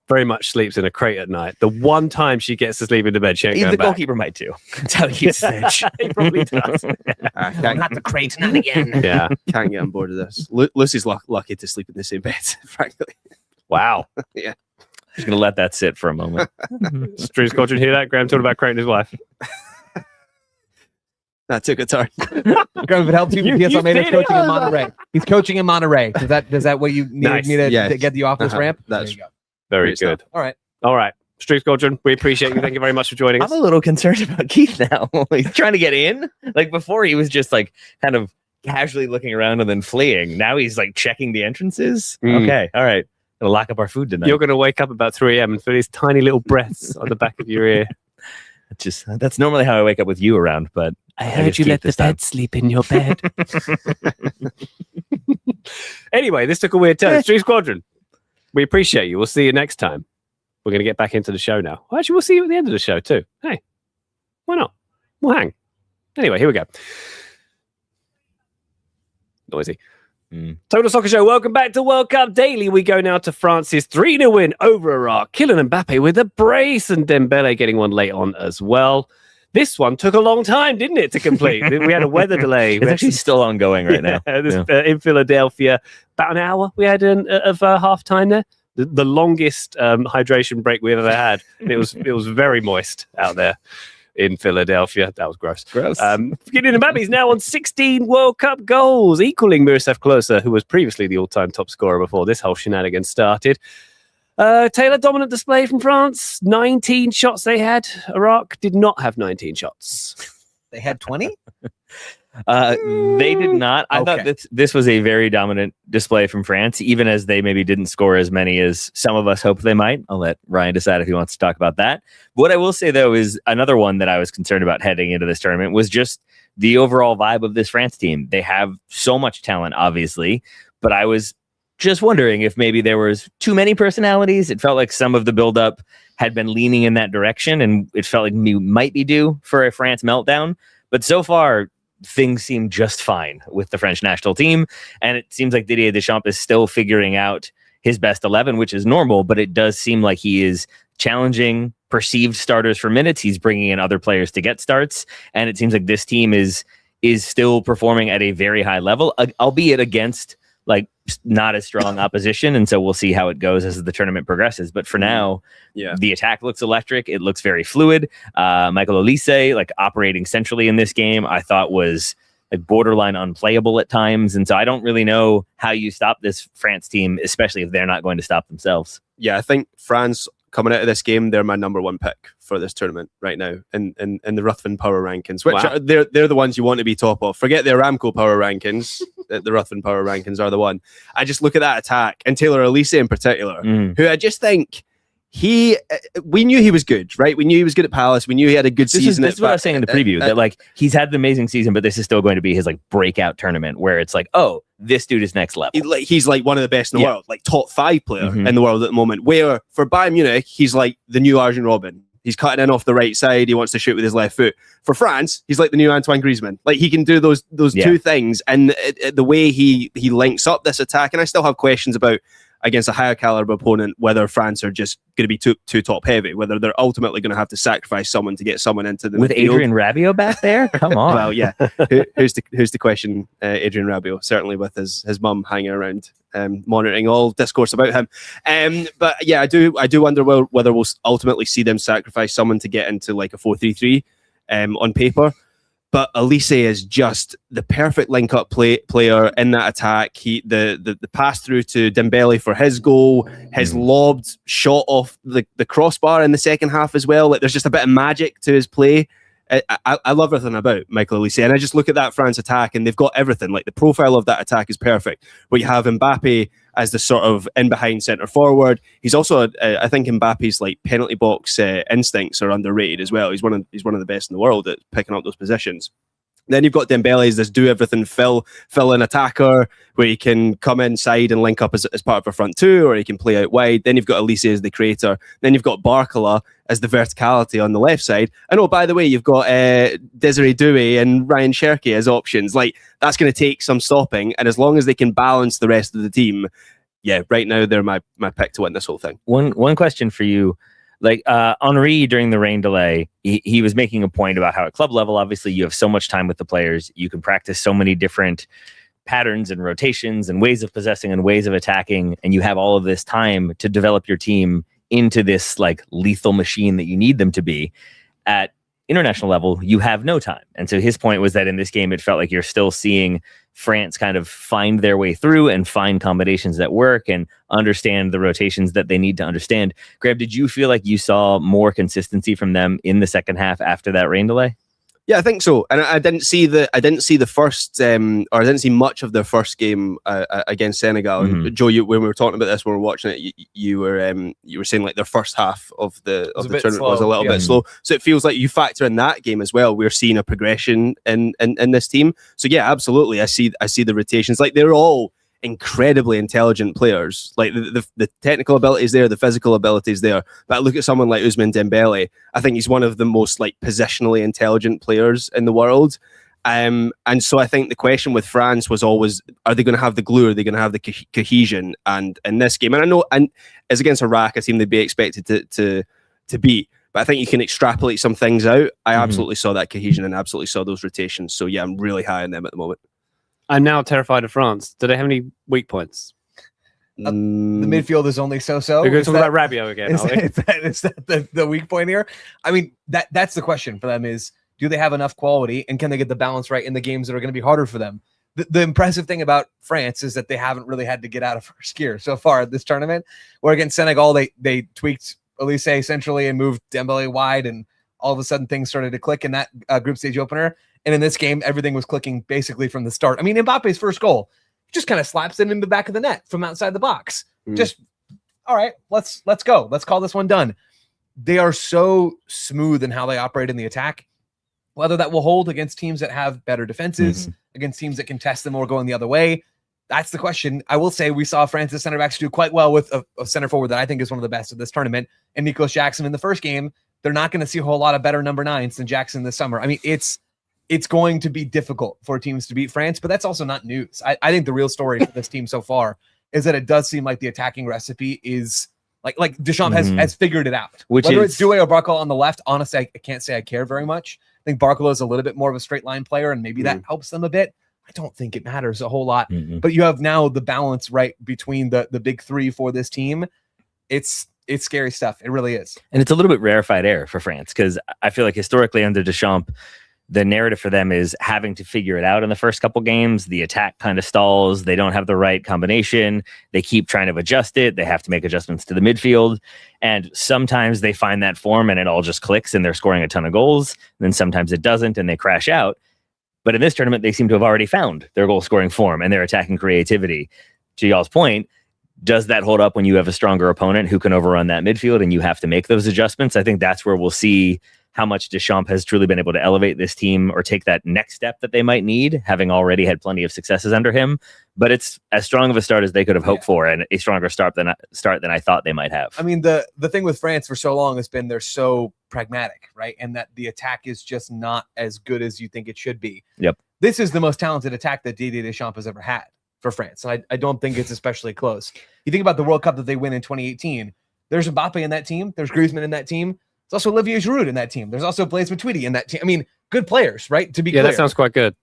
S1: very much sleeps in a crate at night. The one time she gets to sleep in the bed, she ain't
S2: Even
S1: going
S2: the
S1: back.
S2: goalkeeper might too. That's how he keeps the edge.
S1: He probably does.
S3: Can't,
S4: the crate, not again.
S1: Yeah.
S3: can't get on board of this. Lucy's lucky to sleep in the same bed, frankly.
S1: Wow.
S2: Just gonna let that sit for a moment.
S1: Stream Squadron, hear that? Graham talking about crating his wife.
S3: That took a turn.
S4: Graham, if it helps you,
S1: You
S4: PSL Mater
S1: did it.
S4: coaching in Monterey. He's coaching in Monterey. Is that what you needed
S1: Nice.
S4: me to,
S3: Yes.
S4: to get you off this
S3: Uh-huh.
S4: ramp?
S3: That's-
S4: There you go.
S1: Very
S3: Great stuff.
S1: good.
S4: All right.
S1: All right. Stream Squadron, we appreciate you. Thank you very much for joining us.
S2: I'm a little concerned about Keith now. He's trying to get in. Like before, he was just like kind of casually looking around and then fleeing. Now he's like checking the entrances.
S1: Mm.
S2: Okay, all right. Gonna lock up our food tonight.
S1: You're going to wake up about 3 a.m. and feel these tiny little breaths on the back of your ear.
S2: That's normally how I wake up with you around, but
S1: I
S2: heard you let the bed
S1: sleep in your bed. Anyway, this took a weird turn. Stream Squadron, we appreciate you. We'll see you next time. We're going to get back into the show now. Well, actually, we'll see you at the end of the show too. Hey, why not? We'll hang. Anyway, here we go. Noisy. Total Soccer Show, welcome back to World Cup Daily. We go now to France's 3-0 win over Iraq. Kylian Mbappe with a brace and Dembele getting one late on as well. This one took a long time, didn't it, to complete? We had a weather delay.
S2: it's actually still ongoing right now.
S1: In Philadelphia. About an hour we had of half time there. The longest hydration break we've ever had. And it was very moist out there in Philadelphia. That was gross. Kylian Mbappe is now on 16 World Cup goals, equaling Miroslav Klose, who was previously the all-time top scorer before this whole shenanigans started. Taylor, dominant display from France. 19 shots they had. Iraq did not have 19 shots.
S4: They had 20?
S2: They did not. I thought that this was a very dominant display from France, even as they maybe didn't score as many as some of us hoped they might. I'll let Ryan decide if he wants to talk about that. What I will say, though, is another one that I was concerned about heading into this tournament was just the overall vibe of this France team. They have so much talent, obviously, but I was just wondering if maybe there was too many personalities. It felt like some of the buildup had been leaning in that direction, and it felt like we might be due for a France meltdown. But so far, things seem just fine with the French national team, and it seems like Didier Deschamps is still figuring out his best 11, which is normal, but it does seem like he is challenging perceived starters for minutes. He's bringing in other players to get starts, and it seems like this team is still performing at a very high level, albeit against like not as strong opposition. And so we'll see how it goes as the tournament progresses. But for now, the attack looks electric. It looks very fluid. Michael Olise, like operating centrally in this game, I thought was like borderline unplayable at times. And so I don't really know how you stop this France team, especially if they're not going to stop themselves.
S3: Yeah, I think France coming out of this game, they're my number one pick for this tournament right now in the Ruthven power rankings, which are, they're the ones you want to be top of. Forget the Aramco power rankings. The Ruthven power rankings are the one. I just look at that attack and Taylor Elise in particular, who I just think we knew he was good, right? We knew he was good at Palace. We knew he had a good season.
S2: This is what I was saying in the preview, that like he's had an amazing season, but this is still going to be his like breakout tournament where it's like, oh, this dude is next level.
S3: He's like one of the best in the world, like top 5 player in the world at the moment. Where for Bayern Munich, he's like the new Arjen Robben. He's cutting in off the right side. He wants to shoot with his left foot. For France, he's like the new Antoine Griezmann. Like he can do those two things, and the way he links up this attack. And I still have questions about, against a higher caliber opponent, whether France are just going to be too top heavy, whether they're ultimately going to have to sacrifice someone to get someone into the
S2: with
S3: midfield.
S2: Adrien Rabiot back there. Come on.
S3: Well, yeah. Who's to question Adrien Rabiot? Certainly with his mum hanging around, monitoring all discourse about him. But yeah, I do wonder whether we'll ultimately see them sacrifice someone to get into like a 4-3-3 on paper. But Elise is just the perfect link-up player in that attack. The pass through to Dembele for his goal, his lobbed shot off the crossbar in the second half as well. Like there's just a bit of magic to his play. I love everything about Michael Olise, and I just look at that France attack, and they've got everything. Like the profile of that attack is perfect. Where you have Mbappe as the sort of in behind centre forward. He's also, I think, Mbappe's like penalty box instincts are underrated as well. He's one of the best in the world at picking up those positions. Then you've got Dembele as this do everything fill in attacker, where he can come inside and link up as part of a front two, or he can play out wide. Then you've got Elise as the creator. Then you've got Barcola as the verticality on the left side. And oh, by the way, you've got Desiree Doué and Ryan Cherki as options. Like that's going to take some stopping, and as long as they can balance the rest of the team, yeah, right now they're my pick to win this whole thing.
S2: One question for you. Like Henry during the rain delay, he was making a point about how at club level, obviously you have so much time with the players. You can practice so many different patterns and rotations and ways of possessing and ways of attacking. And you have all of this time to develop your team into this like lethal machine that you need them to be. At international level, you have no time. And so his point was that in this game, it felt like you're still seeing France kind of find their way through and find combinations that work and understand the rotations that they need to understand. Graham, did you feel like you saw more consistency from them in the second half after that rain delay?
S3: Yeah, I think so. And I didn't see the first, or I didn't see much of their first game against Senegal. And Joe, when we were talking about this, when we were watching it, you were saying like their first half of the tournament was a little bit slow. So it feels like you factor in that game as well. We're seeing a progression in this team. So yeah, absolutely. I see the rotations. Like they're all incredibly intelligent players. Like the technical ability is there, the physical ability is there. But I look at someone like Ousmane Dembele, I think he's one of the most like positionally intelligent players in the world. And so I think the question with France was always, are they going to have the glue? Are they going to have the cohesion? And in this game, and I know, and as against Iraq, a team they'd be expected to beat. But I think you can extrapolate some things out. I absolutely saw that cohesion and absolutely saw those rotations. So yeah, I'm really high on them at the moment. I'm
S1: now terrified of France. Do they have any weak points?
S4: The midfield is only so-so.
S1: We're going to talk about Rabiot again.
S4: Is that the weak point here? I mean, that's the question for them is, do they have enough quality and can they get the balance right in the games that are going to be harder for them? The impressive thing about France is that they haven't really had to get out of first gear so far this tournament, where against Senegal, they tweaked Elise centrally and moved Dembele wide, and all of a sudden things started to click in that group stage opener. And in this game, everything was clicking basically from the start. I mean, Mbappe's first goal just kind of slaps it in the back of the net from outside the box. Just, all right, let's go. Let's call this one done. They are so smooth in how they operate in the attack. Whether that will hold against teams that have better defenses, against teams that can test them or going the other way, that's the question. I will say we saw France's center backs do quite well with a center forward that I think is one of the best of this tournament, and Nicholas Jackson in the first game. They're not going to see a whole lot of better number 9s than Jackson this summer. I mean, it's going to be difficult for teams to beat France, but that's also not news. I think the real story for this team so far is that it does seem like the attacking recipe is like Deschamps has figured it out. Whether it's Doué or Barcola on the left, honestly, I can't say I care very much. I think Barcola is a little bit more of a straight line player, and maybe that helps them a bit. I don't think it matters a whole lot, but you have now the balance right between the big three for this team. It's scary stuff. It really is.
S2: And it's a little bit rarefied air for France, because I feel like historically under Deschamps, the narrative for them is having to figure it out in the first couple games. The attack kind of stalls. They don't have the right combination. They keep trying to adjust it. They have to make adjustments to the midfield. And sometimes they find that form and it all just clicks and they're scoring a ton of goals. And then sometimes it doesn't and they crash out. But in this tournament, they seem to have already found their goal scoring form and their attacking creativity. To y'all's point, does that hold up when you have a stronger opponent who can overrun that midfield and you have to make those adjustments? I think that's where we'll see how much Deschamps has truly been able to elevate this team or take that next step that they might need, having already had plenty of successes under him. But it's as strong of a start as they could have hoped for, and a stronger start than I thought they might have.
S4: I mean, the thing with France for so long has been they're so pragmatic, right? And that the attack is just not as good as you think it should be.
S2: Yep.
S4: This is the most talented attack that Didier Deschamps has ever had for France. And I don't think it's especially close. You think about the World Cup that they win in 2018. There's Mbappe in that team. There's Griezmann in that team. There's also Olivier Giroud in that team. There's also Blaise Matuidi in that team. I mean, good players, right? To be clear.
S1: That sounds quite good.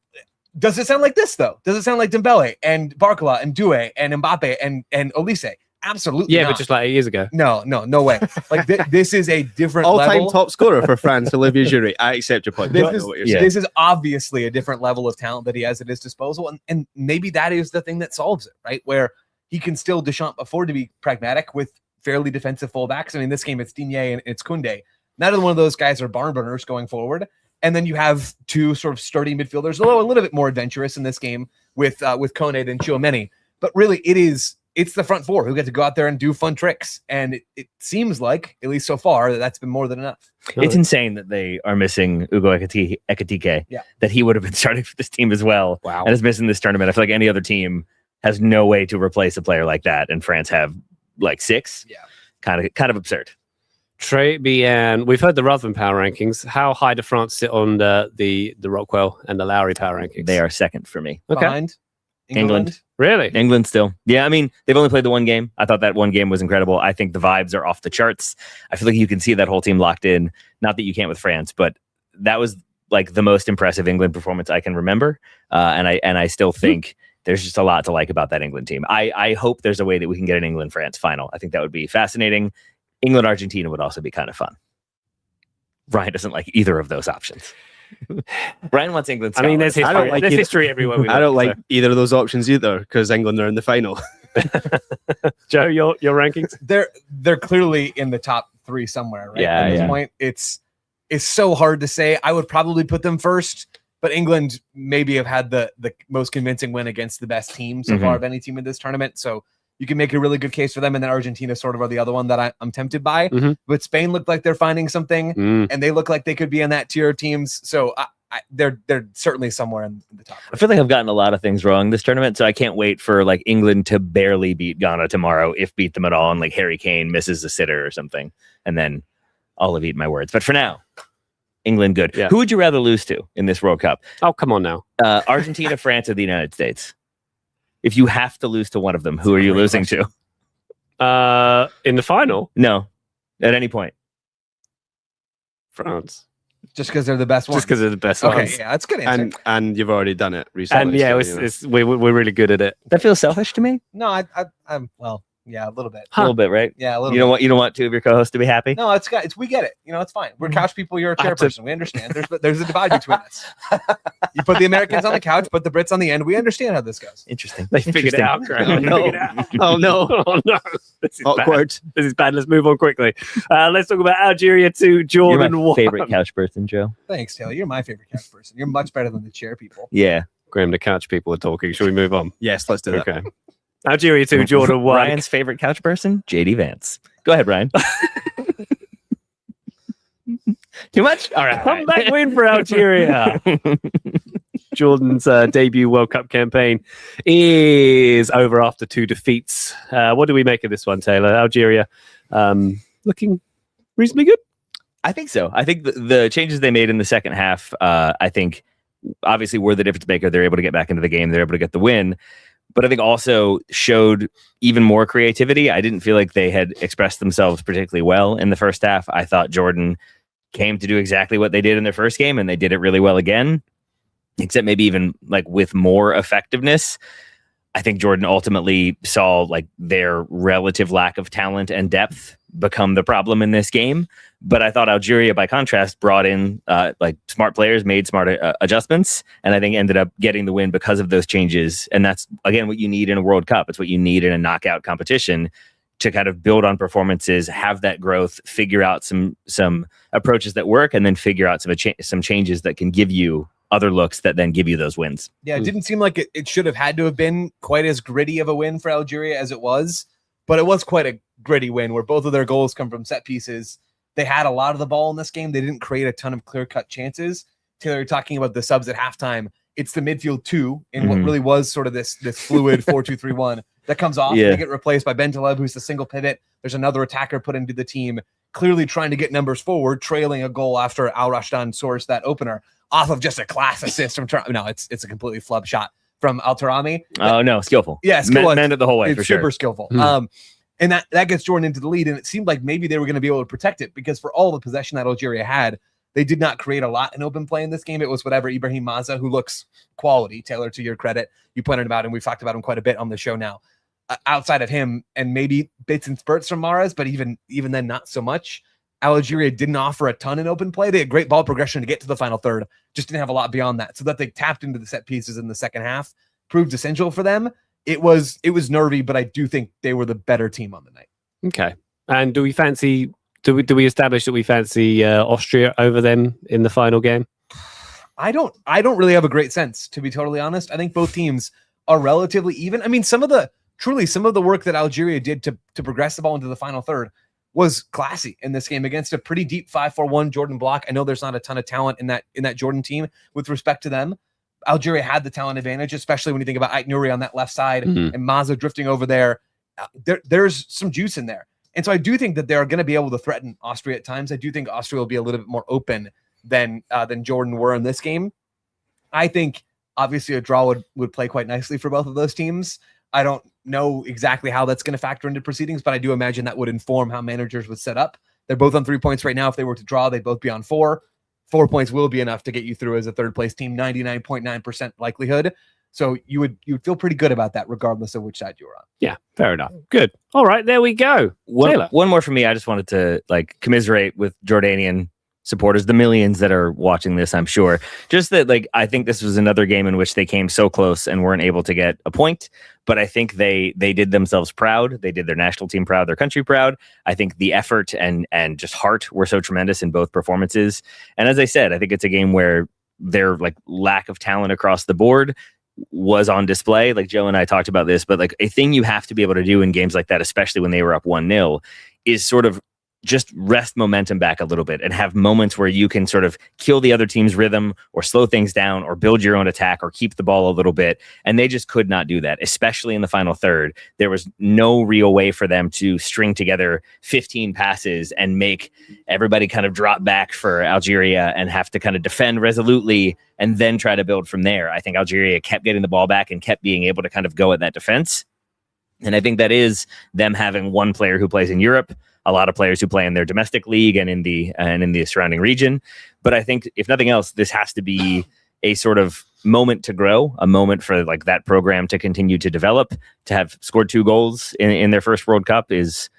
S4: Does it sound like this, though? Does it sound like Dembele and Barcola and Doué and Mbappe and Olise? Absolutely
S1: Yeah,
S4: not.
S1: but just like 8 years ago.
S4: No way. Like this is a different
S3: all-time
S4: level.
S3: top scorer for France, Olivier Giroud. I accept your point.
S4: This is obviously a different level of talent that he has at his disposal, and maybe that is the thing that solves it, right? Where he can still Deschamps afford to be pragmatic with fairly defensive fullbacks. I mean, this game it's Digne and it's Koundé. Neither one of those guys are barn burners going forward. And then you have two sort of sturdy midfielders, although a little bit more adventurous in this game with Koné than Tchouaméni. But really, it's the front four who get to go out there and do fun tricks. And it seems like, at least so far, that's been more than enough.
S2: It's insane that they are missing Ugo Ekitike, that he would have been starting for this team as well.
S1: Wow.
S2: And is missing this tournament. I feel like any other team has no way to replace a player like that. And France have like 6.
S4: Yeah.
S2: Kind of absurd.
S1: Très bien. We've heard the Ruthven power rankings. How high do France sit on the Rockwell and the Lowery power rankings?
S2: They are second for me.
S1: Okay.
S4: Behind
S2: England.
S1: Really?
S2: England still. Yeah, I mean, they've only played the one game. I thought that one game was incredible. I think the vibes are off the charts. I feel like you can see that whole team locked in. Not that you can't with France, but that was like the most impressive England performance I can remember. And I still think there's just a lot to like about that England team. I hope there's a way that we can get an England-France final. I think that would be fascinating. England-Argentina would also be kind of fun. Ryan doesn't like either of those options. Brian wants England.
S1: I mean, there's history,
S3: I don't like
S1: there's
S3: it.
S1: history everywhere we look.
S3: I don't like either of those options either because England are in the final.
S1: Joe, your rankings?
S4: They're clearly in the top 3 somewhere, right?
S2: Yeah,
S4: At this point, it's so hard to say. I would probably put them first, but England maybe have had the most convincing win against the best team so far of any team in this tournament. So you can make a really good case for them, and then Argentina sort of are the other one that I'm tempted by. But Spain looked like they're finding something, and they look like they could be in that tier of teams. So they're certainly somewhere in the top.
S2: I feel like I've gotten a lot of things wrong this tournament, so I can't wait for like England to barely beat Ghana tomorrow, if beat them at all, and like Harry Kane misses a sitter or something, and then I'll have eaten my words. But for now, England good.
S1: Yeah.
S2: Who would you rather lose to in this World Cup?
S1: Oh, come on now.
S2: Argentina, France, or the United States? If you have to lose to one of them, who are you losing to?
S1: In the final?
S2: No, at any point.
S1: France.
S4: Just because they're the best ones.
S1: Just because they're the best
S4: Okay,
S1: ones.
S4: yeah, that's a good answer.
S3: And you've already done it recently.
S1: And yeah, we're really good at it.
S2: That feels selfish to me.
S4: No, I'm well, yeah, a little bit.
S2: A little bit, right?
S4: Yeah, a little.
S2: You don't want 2 of your co-hosts to be happy.
S4: No, it's we get it. You know, it's fine. We're couch people. You're a chairperson. We understand. There's a divide between us. You put the Americans on the couch, put the Brits on the end. We understand how this goes.
S2: Interesting.
S1: They figured it out. Greg.
S3: Oh, no. Oh, no.
S1: Oh no! This is
S3: Awkward.
S1: bad. This is bad. Let's move on quickly. Let's talk about Algeria 2, Jordan
S2: You're my
S1: 1.
S2: favorite couch person, Joe.
S4: Thanks, Taylor. You're my favorite couch person. You're much better than the chair people.
S2: Yeah.
S1: Graham, the couch people are talking. Shall we move on?
S3: Yes, let's do that.
S1: Okay. Algeria 2, Jordan 1.
S2: Ryan's favorite couch person, JD Vance. Go ahead, Ryan. Too much? All right.
S1: Comeback win for Algeria. Jordan's debut World Cup campaign is over after 2 defeats. What do we make of this one, Taylor? Algeria looking reasonably good?
S2: I think so. I think the changes they made in the second half, I think, obviously were the difference maker. They're able to get back into the game. They're able to get the win. But I think also showed even more creativity. I didn't feel like they had expressed themselves particularly well in the first half. I thought Jordan came to do exactly what they did in their first game, and they did it really well again, except maybe even like with more effectiveness. I think Jordan ultimately saw like their relative lack of talent and depth become the problem in this game. But I thought Algeria, by contrast, brought in like smart players, made smart adjustments, and I think ended up getting the win because of those changes. And that's, again, what you need in a World Cup. It's what you need in a knockout competition to kind of build on performances, have that growth, figure out some approaches that work, and then figure out some changes that can give you other looks that then give you those wins.
S4: Yeah, it didn't seem like it should have had to have been quite as gritty of a win for Algeria as it was, but it was quite a gritty win where both of their goals come from set pieces. They had a lot of the ball in this game. They didn't create a ton of clear-cut chances. Taylor, you're talking about the subs at halftime. It's the midfield two in what really was sort of this fluid 4-2-3-1 that comes off. Yeah. They get replaced by Ben Taleb, who's the single pivot. There's another attacker put into the team, clearly trying to get numbers forward, trailing a goal after Al Rashdan sourced that opener off of just a class assist from no, it's a completely flub shot from Al Tarami.
S2: Oh no, skillful.
S4: Yeah, skillful.
S2: Meant it the whole way,
S4: it's
S2: for
S4: super
S2: sure.
S4: Skillful. And that gets Jordan into the lead, and it seemed like maybe they were going to be able to protect it because for all the possession that Algeria had, they did not create a lot in open play in this game. It was whatever Ibrahim Maza, who looks quality. Taylor, to your credit, you pointed about him. We've talked about him quite a bit on the show now. Outside of him, and maybe bits and spurts from Mahrez, but even then, not so much. Algeria didn't offer a ton in open play. They had great ball progression to get to the final third, just didn't have a lot beyond that. So that they tapped into the set pieces in the second half proved essential for them. It was nervy, but I do think they were the better team on the night.
S1: Okay. And do we we establish that we fancy Austria over them in the final game?
S4: I don't really have a great sense, to be totally honest. I think both teams are relatively even. I mean, some of the work that Algeria did to progress the ball into the final third was classy in this game against a pretty deep 5-4-1 Jordan block. I know there's not a ton of talent in that Jordan team with respect to them. Algeria had the talent advantage, especially when you think about Ait Nouri on that left side and Maza drifting over there. There's some juice in there. And so I do think that they're going to be able to threaten Austria at times. I do think Austria will be a little bit more open than Jordan were in this game. I think obviously a draw would play quite nicely for both of those teams. I don't know exactly how that's going to factor into proceedings, but I do imagine that would inform how managers would set up. They're both on 3 points right now. If they were to draw, they'd both be on 4. 4 points will be enough to get you through as a third place team, 99.9% likelihood. So you would feel pretty good about that regardless of which side you were on.
S1: Yeah, fair enough. Good. All right, there we go.
S2: One more for me. I just wanted to commiserate with Jordanian supporters, the millions that are watching this, I'm sure. Just that, I think this was another game in which they came so close and weren't able to get a point. But I think they did themselves proud. They did their national team proud, their country proud. I think the effort and just heart were so tremendous in both performances. And as I said, I think it's a game where their lack of talent across the board was on display. Joe and I talked about this, but a thing you have to be able to do in games like that, especially when they were up 1-0, is sort of just rest momentum back a little bit and have moments where you can sort of kill the other team's rhythm or slow things down or build your own attack or keep the ball a little bit. And they just could not do that, especially in the final third. There was no real way for them to string together 15 passes and make everybody kind of drop back for Algeria and have to kind of defend resolutely and then try to build from there. I think Algeria kept getting the ball back and kept being able to kind of go at that defense. And I think that is them having one player who plays in Europe, a lot of players who play in their domestic league and in the surrounding region. But I think if nothing else, this has to be a sort of moment to grow, a moment for that program to continue to develop. To have scored 2 goals in their first World Cup is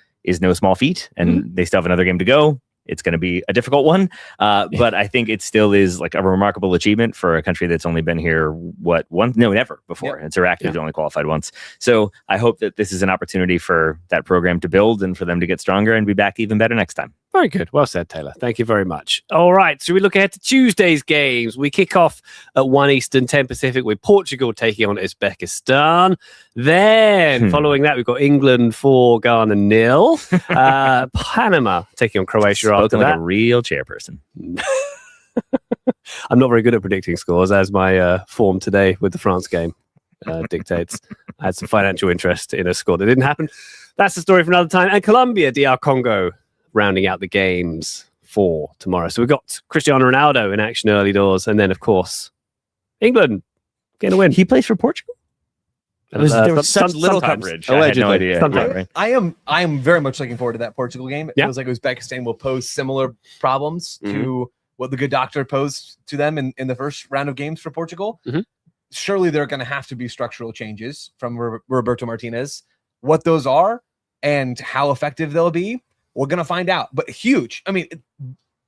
S2: no small feat, and they still have another game to go. It's going to be a difficult one, but I think it still is a remarkable achievement for a country that's only been here, never before. Yep. It's Iraq only qualified once. So I hope that this is an opportunity for that program to build and for them to get stronger and be back even better next time.
S1: Very good. Well said, Taylor. Thank you very much. All right. So we look ahead to Tuesday's games. We kick off at 1 Eastern, 10 Pacific with Portugal taking on Uzbekistan. Then following that, we've got England 4, Ghana 0. Panama taking on Croatia after
S2: Spoken like
S1: that.
S2: a real chairperson.
S1: I'm not very good at predicting scores, as my form today with the France game dictates. I had some financial interest in a score that didn't happen. That's the story for another time. And Colombia, DR Congo, rounding out the games for tomorrow. So we've got Cristiano Ronaldo in action early doors, and then, of course, England getting a win.
S2: He plays for Portugal? There was such little coverage. I had no idea.
S4: I am very much looking forward to that Portugal game. It feels like Uzbekistan will pose similar problems to what the good doctor posed to them in the first round of games for Portugal. Surely there are going to have to be structural changes from Roberto Martinez. What those are and how effective they'll be, we're going to find out. But huge. I mean,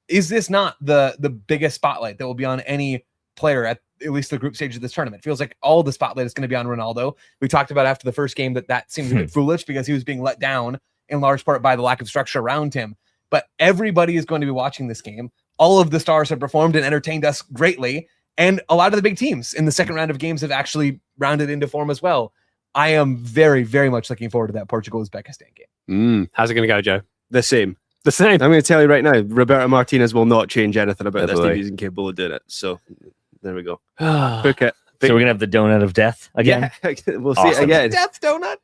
S4: is this not the biggest spotlight that will be on any player at least the group stage of this tournament? It feels like all the spotlight is going to be on Ronaldo. We talked about after the first game that seemed a bit foolish because he was being let down in large part by the lack of structure around him. But everybody is going to be watching this game. All of the stars have performed and entertained us greatly. And a lot of the big teams in the second round of games have actually rounded into form as well. I am very, very much looking forward to that Portugal-Uzbekistan game.
S1: How's it going to go, Joe?
S3: The same.
S1: The same.
S3: I'm going to tell you right now, Roberto Martinez will not change anything about this team. He's incapable of doing it. So there we go. Book it.
S2: So we're going to have the donut of death again?
S3: Yeah, we'll see it again.
S4: Death donut.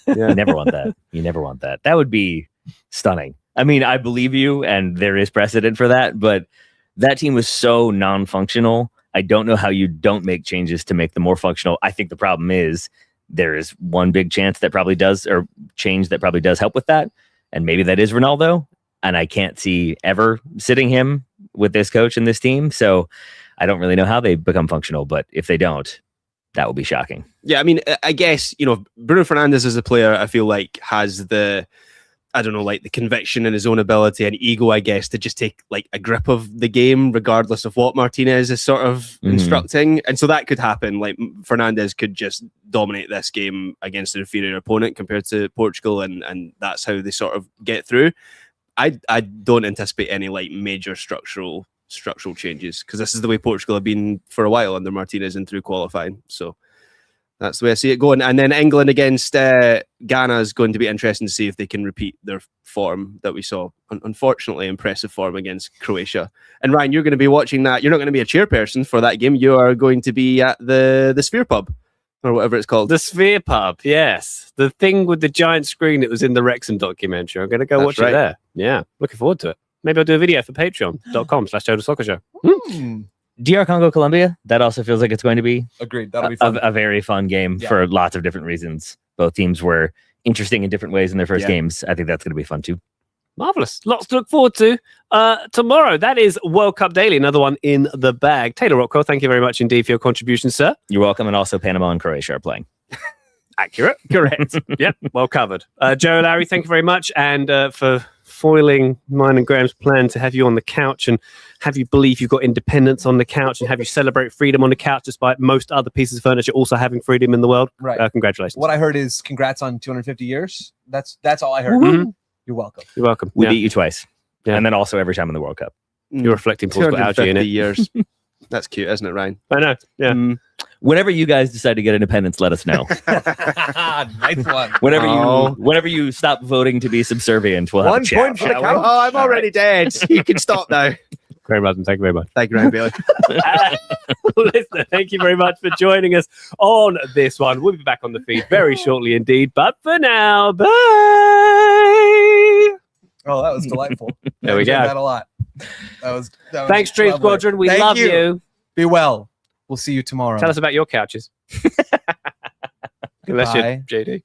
S3: Yeah.
S2: You never want that. You never want that. That would be stunning. I mean, I believe you, and there is precedent for that, but that team was so non-functional. I don't know how you don't make changes to make them more functional. I think the problem is there is one big chance that probably does, or change that probably does help with that. And maybe that is Ronaldo. And I can't see ever sitting him with this coach and this team. So I don't really know how they become functional, but if they don't, that would be shocking.
S3: Yeah, I mean, I guess, Bruno Fernandes as a player, I feel like has the conviction in his own ability and ego, I guess, to just take like a grip of the game, regardless of what Martinez is sort of instructing. And so that could happen. Like Fernandes could just dominate this game against an inferior opponent compared to Portugal. And that's how they sort of get through. I don't anticipate any like major structural changes because this is the way Portugal have been for a while under Martinez and through qualifying. So that's the way I see it going. And then England against Ghana is going to be interesting to see if they can repeat their form that we saw. Unfortunately, impressive form against Croatia. And Ryan, you're going to be watching that. You're not going to be a chairperson for that game. You are going to be at the Sphere Pub or whatever it's called.
S1: The Sphere Pub, yes. The thing with the giant screen that was in the Wrexham documentary. I'm going to go watch it there. Yeah, looking forward to it. Maybe I'll do a video for patreon.com/Total Soccer Show.
S2: DR Congo, Colombia, that also feels like it's going to be
S4: agreed. That'll be fun.
S2: A very fun game for lots of different reasons. Both teams were interesting in different ways in their first games. I think that's going to be fun too.
S1: Marvelous. Lots to look forward to tomorrow. That is World Cup Daily, another one in the bag. Taylor Rockwell, thank you very much indeed for your contribution, sir.
S2: You're welcome. And also Panama and Croatia are playing.
S1: Accurate. Correct. Yep. Well covered. Joe, Larry, thank you very much. And for foiling mine and Graham's plan to have you on the couch and have you believe you've got independence on the couch and have you celebrate freedom on the couch despite most other pieces of furniture also having freedom in the world.
S4: Right.
S1: Congratulations.
S4: What I heard is congrats on 250 years. That's all I heard. Mm-hmm. You're welcome.
S1: You're welcome.
S2: We beat you twice. Yeah. And then also every time in the World Cup.
S1: You're reflecting Portugal algae in it.
S3: Years. That's cute, isn't it, Ryan?
S1: I know. Yeah.
S2: Whenever you guys decide to get independence, let us know.
S4: Nice one.
S2: Whenever you stop voting to be subservient, we'll have a chat.
S4: 1 point for the count.
S3: Oh, I'm already dead. You can stop now.
S1: Graham Ruthven, thank you very much.
S3: Thank you, Ryan Bailey.
S1: Listener, thank you very much for joining us on this one. We'll be back on the feed very shortly indeed. But for now, bye.
S4: Oh, that was delightful.
S1: There we go.
S4: That a lot. That was
S1: Thanks, Dream Squadron. We love you.
S4: Be well. We'll see you tomorrow.
S1: Tell us about your couches. Unless you're JD.